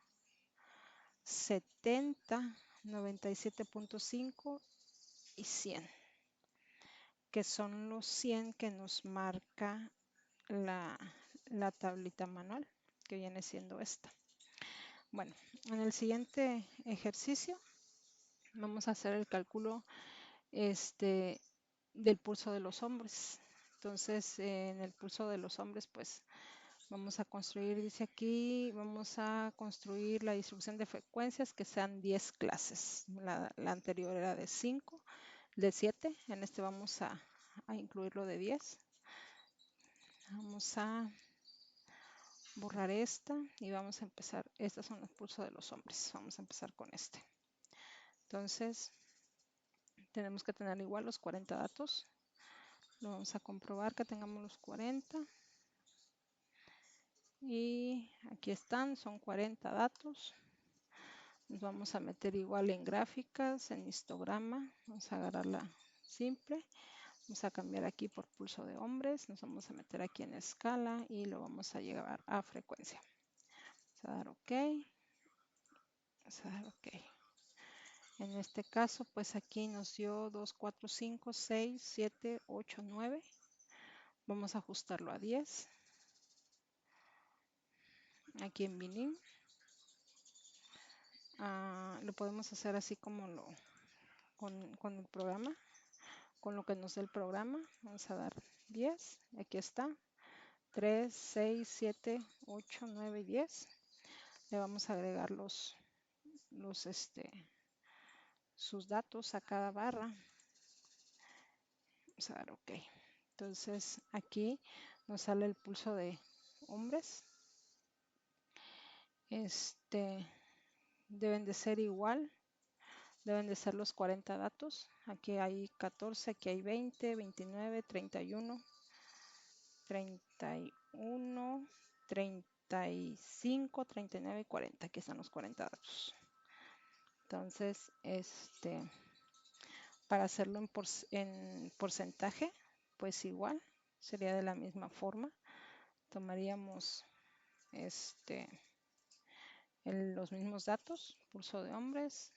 70, 97.5 y 100, que son los 100 que nos marca la tablita manual, que viene siendo esta. Bueno, en el siguiente ejercicio vamos a hacer el cálculo del pulso de los hombres. Entonces, en el pulso de los hombres, pues vamos a construir, dice aquí, vamos a construir la distribución de frecuencias que sean 10 clases. La anterior era de 5, de 7. En este vamos a incluirlo de 10. Vamos a borrar esta y vamos a empezar. Estos son los pulsos de los hombres. Vamos a empezar con este. Entonces, tenemos que tener igual los 40 datos. Lo vamos a comprobar que tengamos los 40. Y aquí están, son 40 datos. Nos vamos a meter igual en gráficas, en histograma. Vamos a agarrar la simple. Vamos a cambiar aquí por pulso de hombres. Nos vamos a meter aquí en escala y lo vamos a llevar a frecuencia. Vamos a dar OK. Vamos a dar OK. En este caso, pues aquí nos dio 2, 4, 5, 6, 7, 8, 9. Vamos a ajustarlo a 10. Aquí en Binim. Lo podemos hacer así como con el programa, con lo que nos dé el programa. Vamos a dar 10. Aquí está. 3, 6, 7, 8, 9 y 10. Le vamos a agregar sus datos a cada barra. Vamos a dar OK. Entonces aquí nos sale el pulso de hombres. Deben de ser igual. Deben de ser los 40 datos. Aquí hay 14, aquí hay 20, 29, 31, 31, 35, 39 y 40. Aquí están los 40 datos. Entonces, para hacerlo en porcentaje, pues igual, sería de la misma forma. Tomaríamos los mismos datos, pulso de hombres.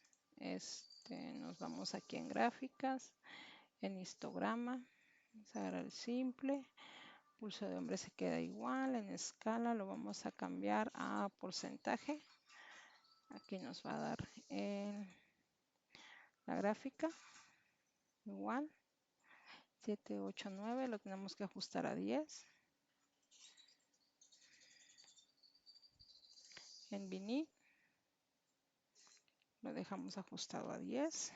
Nos vamos aquí en gráficas, en histograma, vamos a agarrar el simple, pulso de hombre se queda igual, en escala lo vamos a cambiar a porcentaje. Aquí nos va a dar la gráfica, igual, 7, 8, 9, lo tenemos que ajustar a 10. En Vini lo dejamos ajustado a 10.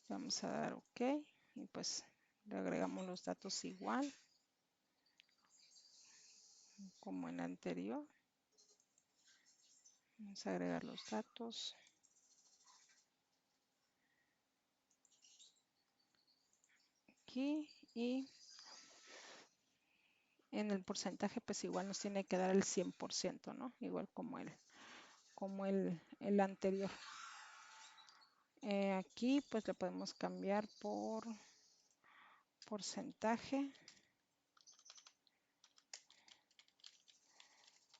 Vamos a dar OK y pues le agregamos los datos igual como en la anterior. Vamos a agregar los datos. Aquí y en el porcentaje pues igual nos tiene que dar el 100%, ¿no? Igual como el anterior. Aquí pues le podemos cambiar por porcentaje.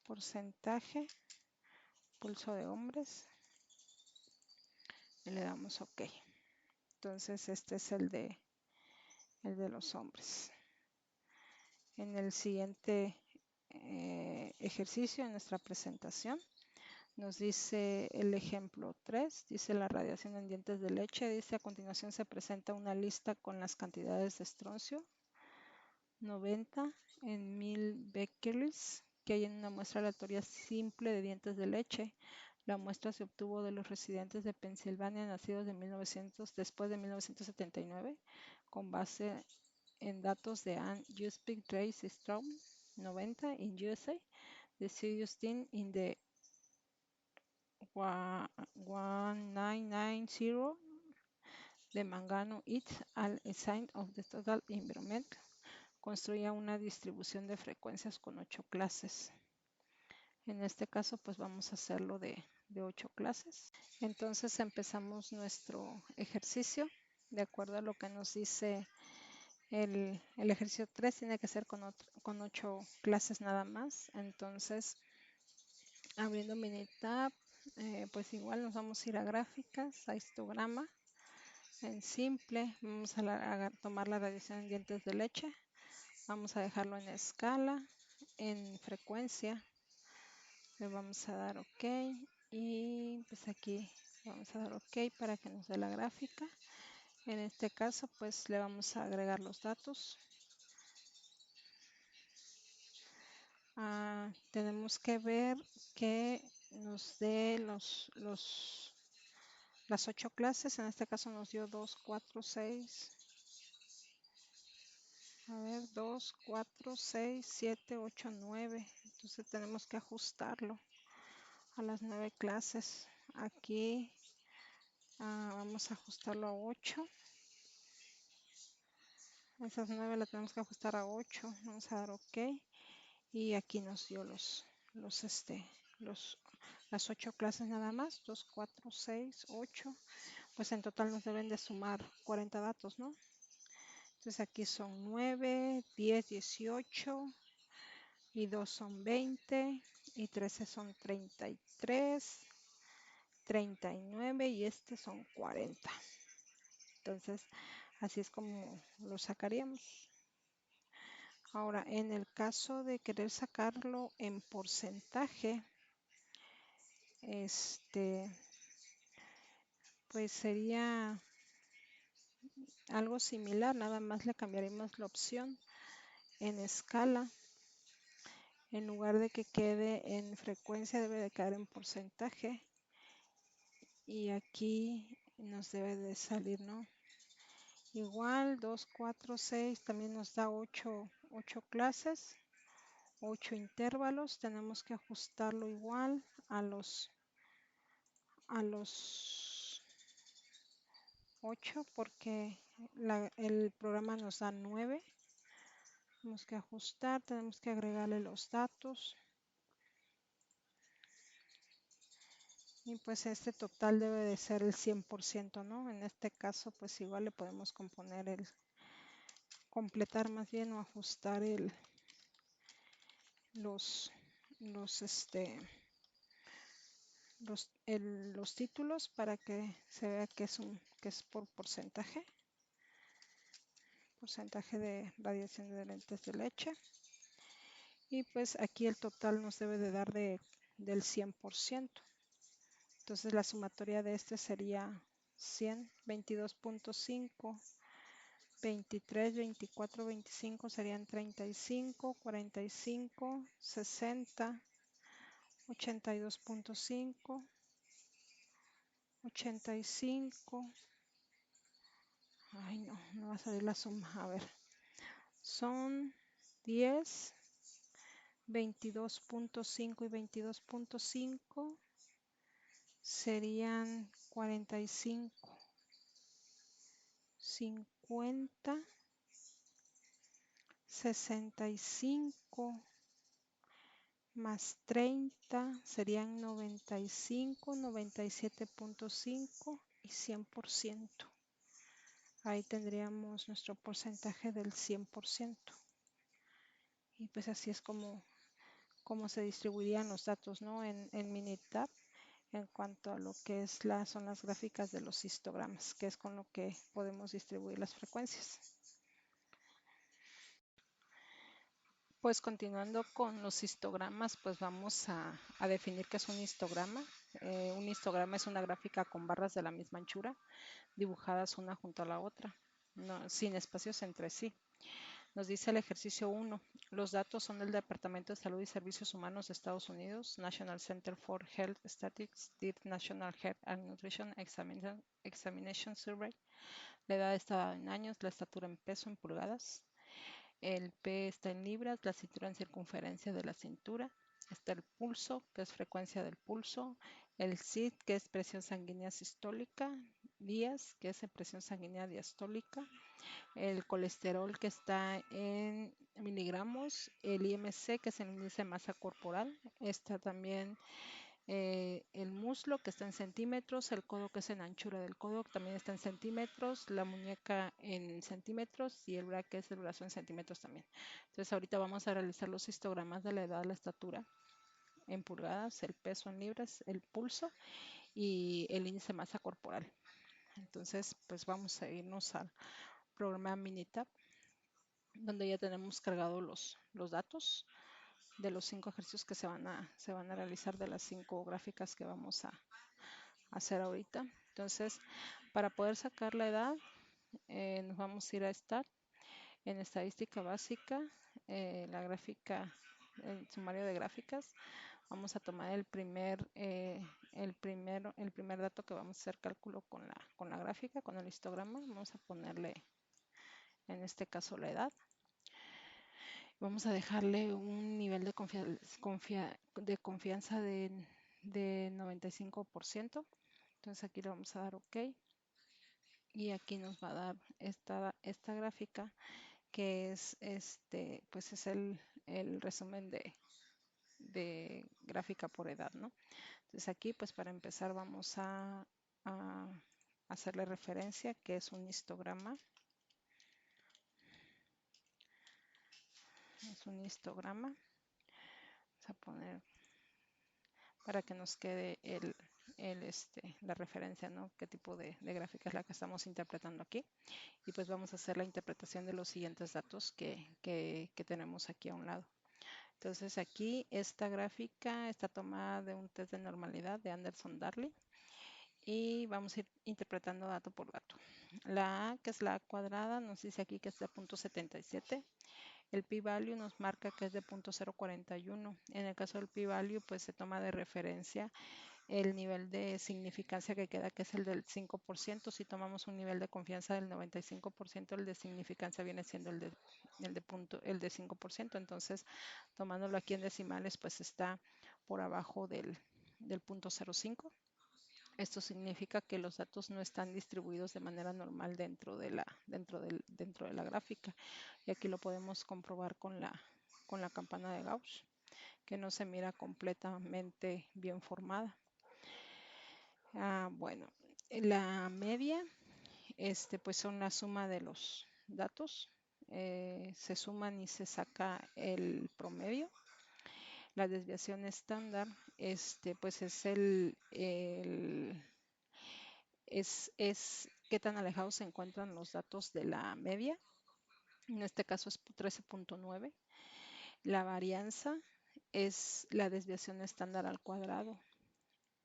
Porcentaje, pulso de hombres. Y le damos OK. Entonces este es el de los hombres. En el siguiente ejercicio, en nuestra presentación, nos dice el ejemplo 3, dice la radiación en dientes de leche, dice a continuación se presenta una lista con las cantidades de estroncio 90 en 1000 becquerels que hay en una muestra aleatoria simple de dientes de leche. La muestra se obtuvo de los residentes de Pensilvania nacidos después de 1979 con base en datos de Ann Uspick Trace Straub 90 in USA, the serious team in the 1990, de Mangano et al. Sign of the Total Environment, construía una distribución de frecuencias con 8 clases. En este caso, pues vamos a hacerlo de 8 clases. Entonces empezamos nuestro ejercicio de acuerdo a lo que nos dice el ejercicio 3, tiene que ser con 8 clases nada más. Entonces, abriendo Minitab, pues igual nos vamos a ir a gráficas, a histograma. En simple, vamos a tomar la radiación en dientes de leche. Vamos a dejarlo en escala, en frecuencia. Le vamos a dar OK y pues aquí vamos a dar OK para que nos dé la gráfica. En este caso pues le vamos a agregar los datos. Tenemos que ver que nos dé las 8 clases. En este caso nos dio 2, 4, 6. A ver, 2, 4, 6, 7, 8, 9. Entonces tenemos que ajustarlo a las 9 clases. Aquí vamos a ajustarlo a 8. Esas 9 las tenemos que ajustar a 8. Vamos a dar OK. Y aquí nos dio las 8 clases nada más. 2, 4, 6, 8. Pues en total nos deben de sumar 40 datos, ¿no? Entonces aquí son 9, 10, 18 y 2 son 20 y 13 son 33, 39 y este son 40. Entonces así es como lo sacaríamos. Ahora, en el caso de querer sacarlo en porcentaje, pues sería algo similar, nada más le cambiaremos la opción en escala. En lugar de que quede en frecuencia, debe de quedar en porcentaje. Y aquí nos debe de salir, ¿no? Igual, 2, 4, 6, también nos da 8 clases. 8 intervalos, tenemos que ajustarlo igual a los 8 porque el programa nos da 9. Tenemos que ajustar, tenemos que agregarle los datos. Y pues este total debe de ser el 100%, ¿no? En este caso pues igual le podemos completar más bien o ajustar los los títulos para que se vea que es por porcentaje de radiación de lentes de leche. Y pues aquí el total nos debe de dar del 100%. Entonces la sumatoria de este sería 100, 22.5, 23, 24, 25 serían 35, 45, 60, 82.5, 85. Ay, no va a salir la suma. A ver, son 10, 22.5 y 22.5 serían 45, 50, 65 más 30 serían 95, 97.5 y 100%. Ahí tendríamos nuestro porcentaje del 100%. Y pues así es como se distribuirían los datos, ¿no? En Minitab en cuanto a lo que son las gráficas de los histogramas, que es con lo que podemos distribuir las frecuencias. Pues continuando con los histogramas, pues vamos a definir qué es un histograma. Un histograma es una gráfica con barras de la misma anchura, dibujadas una junto a la otra, sin espacios entre sí. Nos dice el ejercicio 1. Los datos son del Departamento de Salud y Servicios Humanos de Estados Unidos, National Center for Health Statistics, did National Health and Nutrition Examination Survey. La edad está en años, la estatura en peso, en pulgadas. El P está en libras, la cintura en circunferencia de la cintura. Está el pulso, que es frecuencia del pulso. El SID, que es presión sanguínea sistólica. Días, que es presión sanguínea diastólica. El colesterol, que está en miligramos. El IMC, que es el índice de masa corporal. Está también el muslo, que está en centímetros, el codo, que es en anchura del codo, también está en centímetros, la muñeca en centímetros y el brazo, que es el brazo, en centímetros también. Entonces ahorita vamos a realizar los histogramas de la edad, la estatura en pulgadas, el peso en libras, el pulso y el índice de masa corporal. Entonces pues vamos a irnos al programa Minitab, donde ya tenemos cargados los datos de los 5 ejercicios que se van a realizar, de las 5 gráficas que vamos a hacer ahorita. Entonces, para poder sacar la edad, nos vamos a ir a Start, en estadística básica, la gráfica, el sumario de gráficas. Vamos a tomar el primer dato que vamos a hacer cálculo con la gráfica, con el histograma. Vamos a ponerle, en este caso, la edad. Vamos a dejarle un nivel de confianza de 95%. Entonces aquí le vamos a dar OK. Y aquí nos va a dar esta gráfica, que es pues es el resumen de gráfica por edad, ¿no? Entonces aquí, pues para empezar, vamos a hacerle referencia, que es un histograma. Es un histograma. Vamos a poner para que nos quede la referencia, ¿no? Qué tipo de gráfica es la que estamos interpretando aquí. Y pues vamos a hacer la interpretación de los siguientes datos que tenemos aquí a un lado. Entonces aquí esta gráfica está tomada de un test de normalidad de Anderson-Darling y vamos a ir interpretando dato por dato. La A, que es la A cuadrada, nos dice aquí que es de 0.77. El p-value nos marca que es de 0.041. En el caso del p-value, pues se toma de referencia el nivel de significancia que queda, que es el del 5%. Si tomamos un nivel de confianza del 95%, el de significancia viene siendo el de 5%. Entonces, tomándolo aquí en decimales, pues está por abajo del 0.05. Esto significa que los datos no están distribuidos de manera normal dentro de la gráfica. Y aquí lo podemos comprobar con la campana de Gauss, que no se mira completamente bien formada. Bueno, la media, pues son la suma de los datos. Se suman y se saca el promedio. La desviación estándar pues es qué tan alejados se encuentran los datos de la media. En este caso es 13.9. La varianza es la desviación estándar al cuadrado.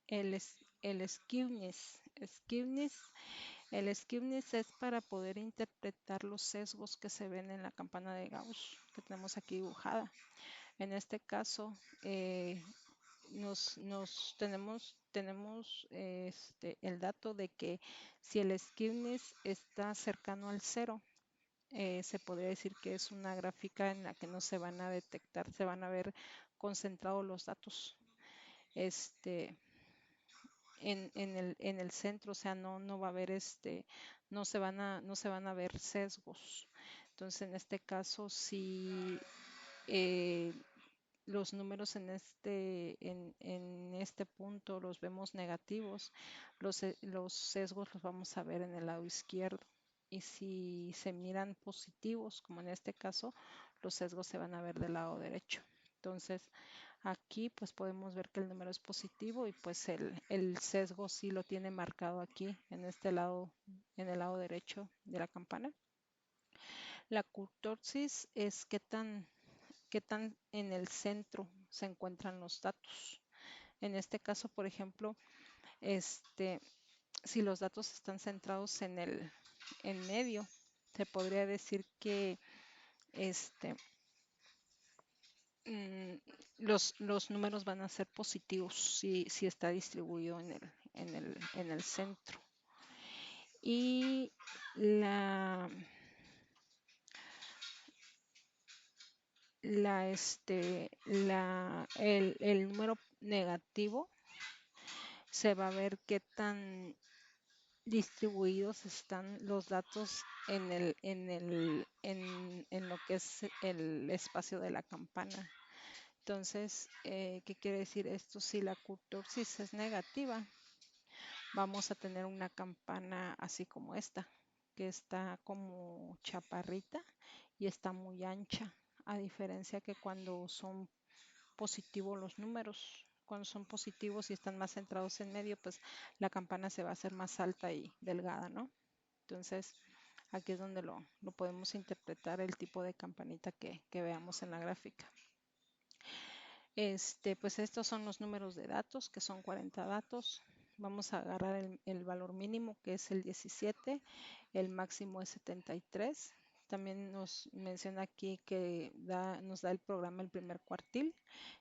El skewness es para poder interpretar los sesgos que se ven en la campana de Gauss que tenemos aquí dibujada. En este caso, tenemos el dato de que si el skewness está cercano al cero, se podría decir que es una gráfica en la que no se van a detectar, se van a ver concentrados los datos en el centro, o sea, no va a haber no se van a ver sesgos. Entonces, en este caso, si eh, los números en este punto los vemos negativos, los sesgos los vamos a ver en el lado izquierdo. Y si se miran positivos, como en este caso, los sesgos se van a ver del lado derecho. Entonces, aquí pues podemos ver que el número es positivo y pues el sesgo sí lo tiene marcado aquí en este lado, en el lado derecho de la campana. La curtosis es qué tan en el centro se encuentran los datos. En este caso, por ejemplo, si los datos están centrados en medio, se podría decir que este, mm, los números van a ser positivos si está distribuido en el centro. Y la, el número negativo se va a ver qué tan distribuidos están los datos en lo que es el espacio de la campana. Entonces, ¿qué quiere decir esto? Si la curtosis es negativa, vamos a tener una campana así como esta, que está como chaparrita y está muy ancha, a diferencia que cuando son positivos los números. Cuando son positivos y están más centrados en medio, pues la campana se va a hacer más alta y delgada, ¿no? Entonces, aquí es donde lo podemos interpretar el tipo de campanita que veamos en la gráfica. Pues estos son los números de datos, que son 40 datos. Vamos a agarrar el valor mínimo, que es el 17, el máximo es 73. También nos menciona aquí que nos da el programa el primer cuartil,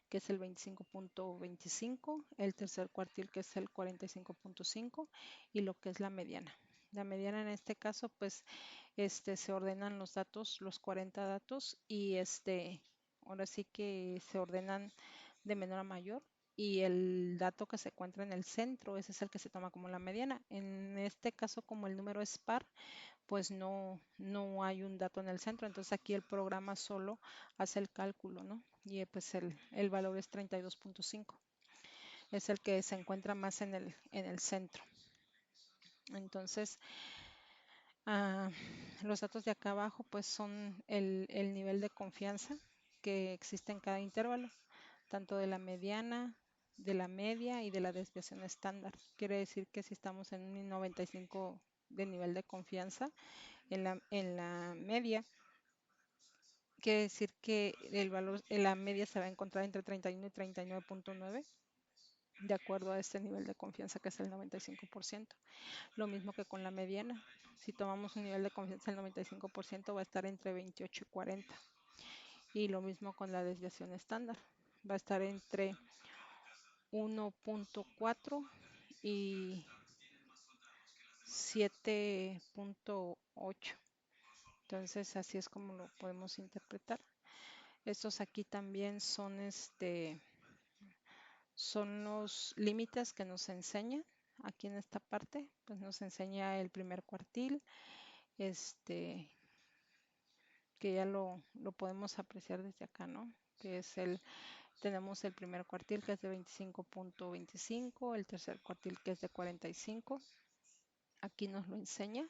que es el 25.25, el tercer cuartil, que es el 45.5, y lo que es la mediana. La mediana en este caso, pues, se ordenan los datos, los 40 datos, y ahora sí que se ordenan de menor a mayor. Y el dato que se encuentra en el centro, ese es el que se toma como la mediana. En este caso, como el número es par, pues no hay un dato en el centro, entonces aquí el programa solo hace el cálculo, ¿no? Y pues el valor es 32.5, es el que se encuentra más en el centro. Entonces, ah, los datos de acá abajo pues son el nivel de confianza que existe en cada intervalo, tanto de la mediana, de la media y de la desviación estándar. Quiere decir que si estamos en un 95 de nivel de confianza, en la media, quiere decir que el valor en la media se va a encontrar entre 31 y 39.9, de acuerdo a este nivel de confianza que es el 95%. Lo mismo que con la mediana. Si tomamos un nivel de confianza del 95%, va a estar entre 28 y 40. Y lo mismo con la desviación estándar. Va a estar entre 1.4 y 7.8. Entonces, así es como lo podemos interpretar. Estos aquí también son los límites que nos enseña. Aquí en esta parte, pues nos enseña el primer cuartil, que ya lo podemos apreciar desde acá, ¿no? Que es tenemos el primer cuartil que es de 25.25, el tercer cuartil que es de 45. Aquí nos lo enseña.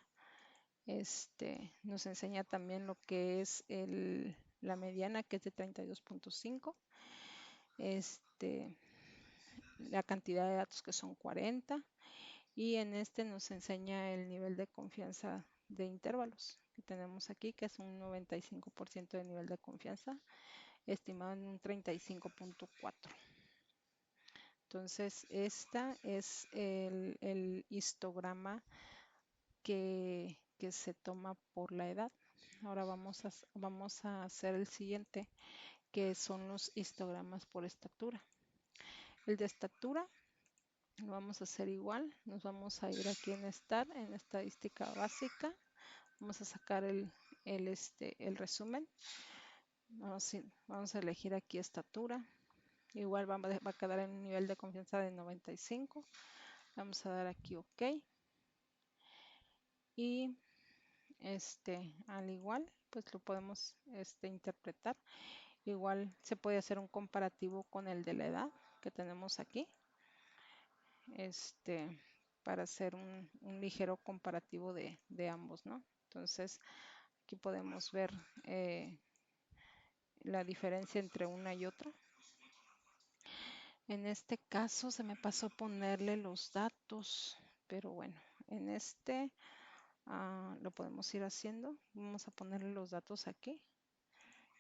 Nos enseña también lo que es la mediana, que es de 32.5. la cantidad de datos que son 40 y en este nos enseña el nivel de confianza de intervalos que tenemos aquí, que es un 95% de nivel de confianza, estimado en un 35.4. Entonces, esta es el histograma que se toma por la edad. Ahora vamos a hacer el siguiente, que son los histogramas por estatura. El de estatura lo vamos a hacer igual. Nos vamos a ir aquí en STAR, en estadística básica. Vamos a sacar el resumen. Vamos a elegir aquí estatura. Igual va a quedar en un nivel de confianza de 95. Vamos a dar aquí OK. Y al igual, pues lo podemos interpretar. Igual se puede hacer un comparativo con el de la edad que tenemos aquí. Para hacer un ligero comparativo de ambos, ¿no? Entonces, aquí podemos ver la diferencia entre una y otra. En este caso se me pasó ponerle los datos, pero bueno, en lo podemos ir haciendo. Vamos a ponerle los datos aquí,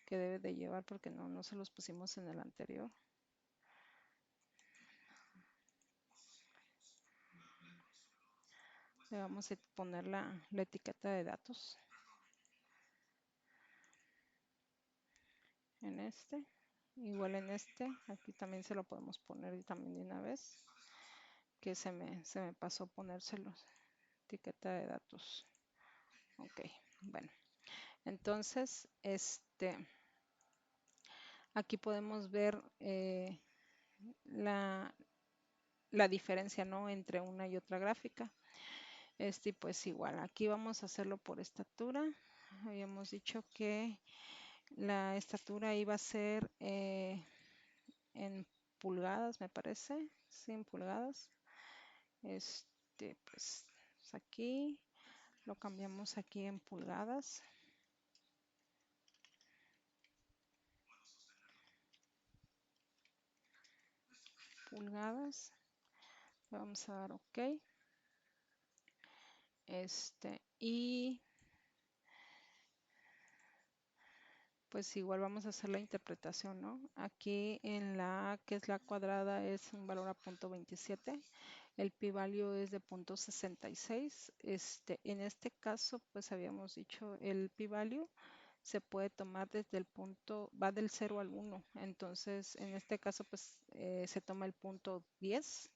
que debe de llevar porque no se los pusimos en el anterior. Le vamos a poner la etiqueta de datos en igual en aquí también se lo podemos poner también de una vez, que se me pasó ponérselos, etiqueta de datos. Ok, bueno, entonces aquí podemos ver la diferencia, ¿no?, entre una y otra gráfica. Pues igual, aquí vamos a hacerlo por estatura. Habíamos dicho que la estatura iba a ser en pulgadas, me parece. Sí, en pulgadas. Pues aquí lo cambiamos aquí en pulgadas. Pulgadas. Vamos a dar OK. Y pues igual vamos a hacer la interpretación, ¿no? Aquí en la A, que es la cuadrada, es un valor a 0.27. El pi-value es de 0.66. En este caso, pues habíamos dicho, el pi-value se puede tomar desde el punto, va del 0 al 1. Entonces, en este caso, pues se toma el punto 10.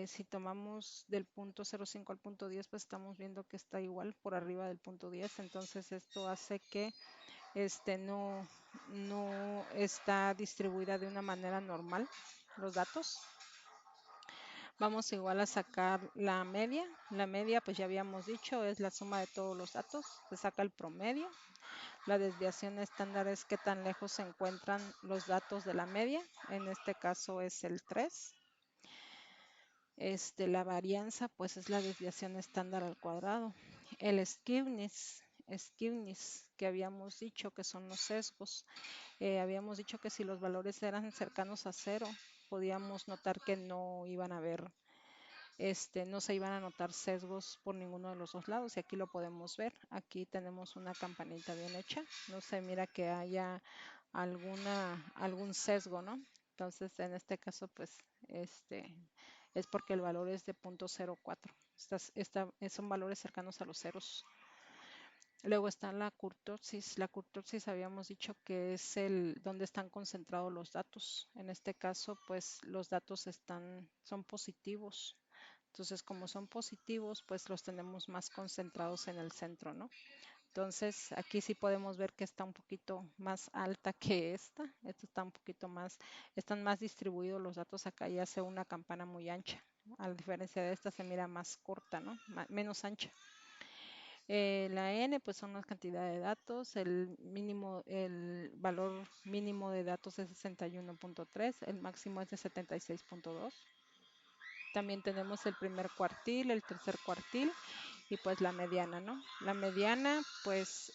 Si tomamos del punto 0.5 al punto 10, pues estamos viendo que está igual por arriba del punto 10. Entonces, esto hace que no está distribuida de una manera normal los datos. Vamos igual a sacar la media. La media, pues ya habíamos dicho, es la suma de todos los datos. Se saca el promedio. La desviación estándar es qué tan lejos se encuentran los datos de la media. En este caso es el 3. La varianza, pues es la desviación estándar al cuadrado. El skewness, que habíamos dicho que son los sesgos. Habíamos dicho que si los valores eran cercanos a 0, podíamos notar que no iban a haber, no se iban a notar sesgos por ninguno de los dos lados, y aquí lo podemos ver. Aquí tenemos una campanita bien hecha, no se mira que haya algún sesgo, ¿no? Entonces, en este caso, pues, es porque el valor es de 0.04. Son valores cercanos a los ceros. Luego está la kurtosis. La kurtosis habíamos dicho que es donde están concentrados los datos. En este caso, pues los datos son positivos. Entonces, como son positivos, pues los tenemos más concentrados en el centro, ¿no? Entonces, aquí sí podemos ver que está un poquito más alta que esta. Esta está un poquito más, están más distribuidos los datos acá y hace una campana muy ancha. A diferencia de esta se mira más corta, ¿no? Menos ancha. La n, pues son las cantidades de datos. El valor mínimo de datos es 61.3, el máximo es de 76.2. También tenemos el primer cuartil, el tercer cuartil y pues la mediana, ¿no? La mediana, pues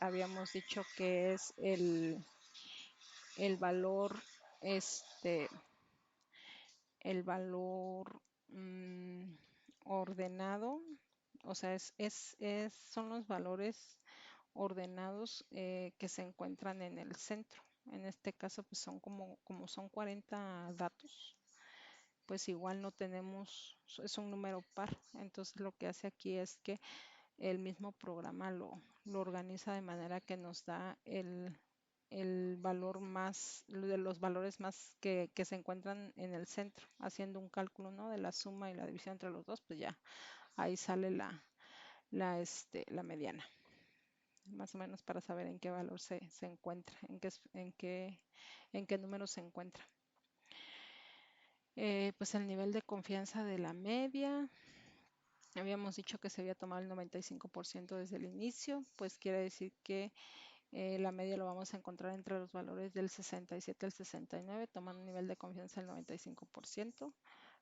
habíamos dicho que es el valor el valor ordenado, o sea, son los valores ordenados que se encuentran en el centro. En este caso, pues son como son 40 datos, pues igual no tenemos, es un número par. Entonces lo que hace aquí es que el mismo programa lo organiza de manera que nos da el valor más, de los valores más que se encuentran en el centro, haciendo un cálculo, ¿no? De la suma y la división entre los dos, pues ya ahí sale la mediana, más o menos para saber en qué valor se encuentra, en qué número se encuentra. Pues el nivel de confianza de la media, habíamos dicho que se había tomado el 95% desde el inicio, pues quiere decir que la media lo vamos a encontrar entre los valores del 67 al 69, tomando un nivel de confianza del 95%.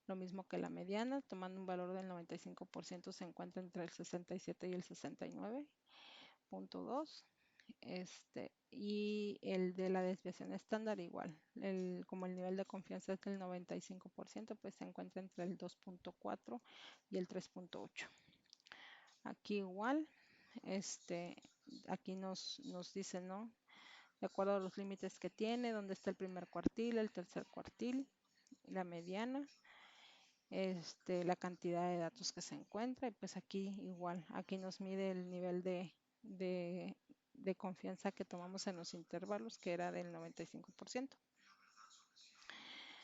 Lo mismo que la mediana, tomando un valor del 95%, se encuentra entre el 67 y el 69.2. Y el de la desviación estándar igual, como el nivel de confianza es del 95%, pues se encuentra entre el 2.4 y el 3.8. Aquí igual, aquí nos dice, ¿no? De acuerdo a los límites que tiene, dónde está el primer cuartil, el tercer cuartil, la mediana, la cantidad de datos que se encuentra, y pues aquí igual, aquí nos mide el nivel de confianza que tomamos en los intervalos, que era del 95%.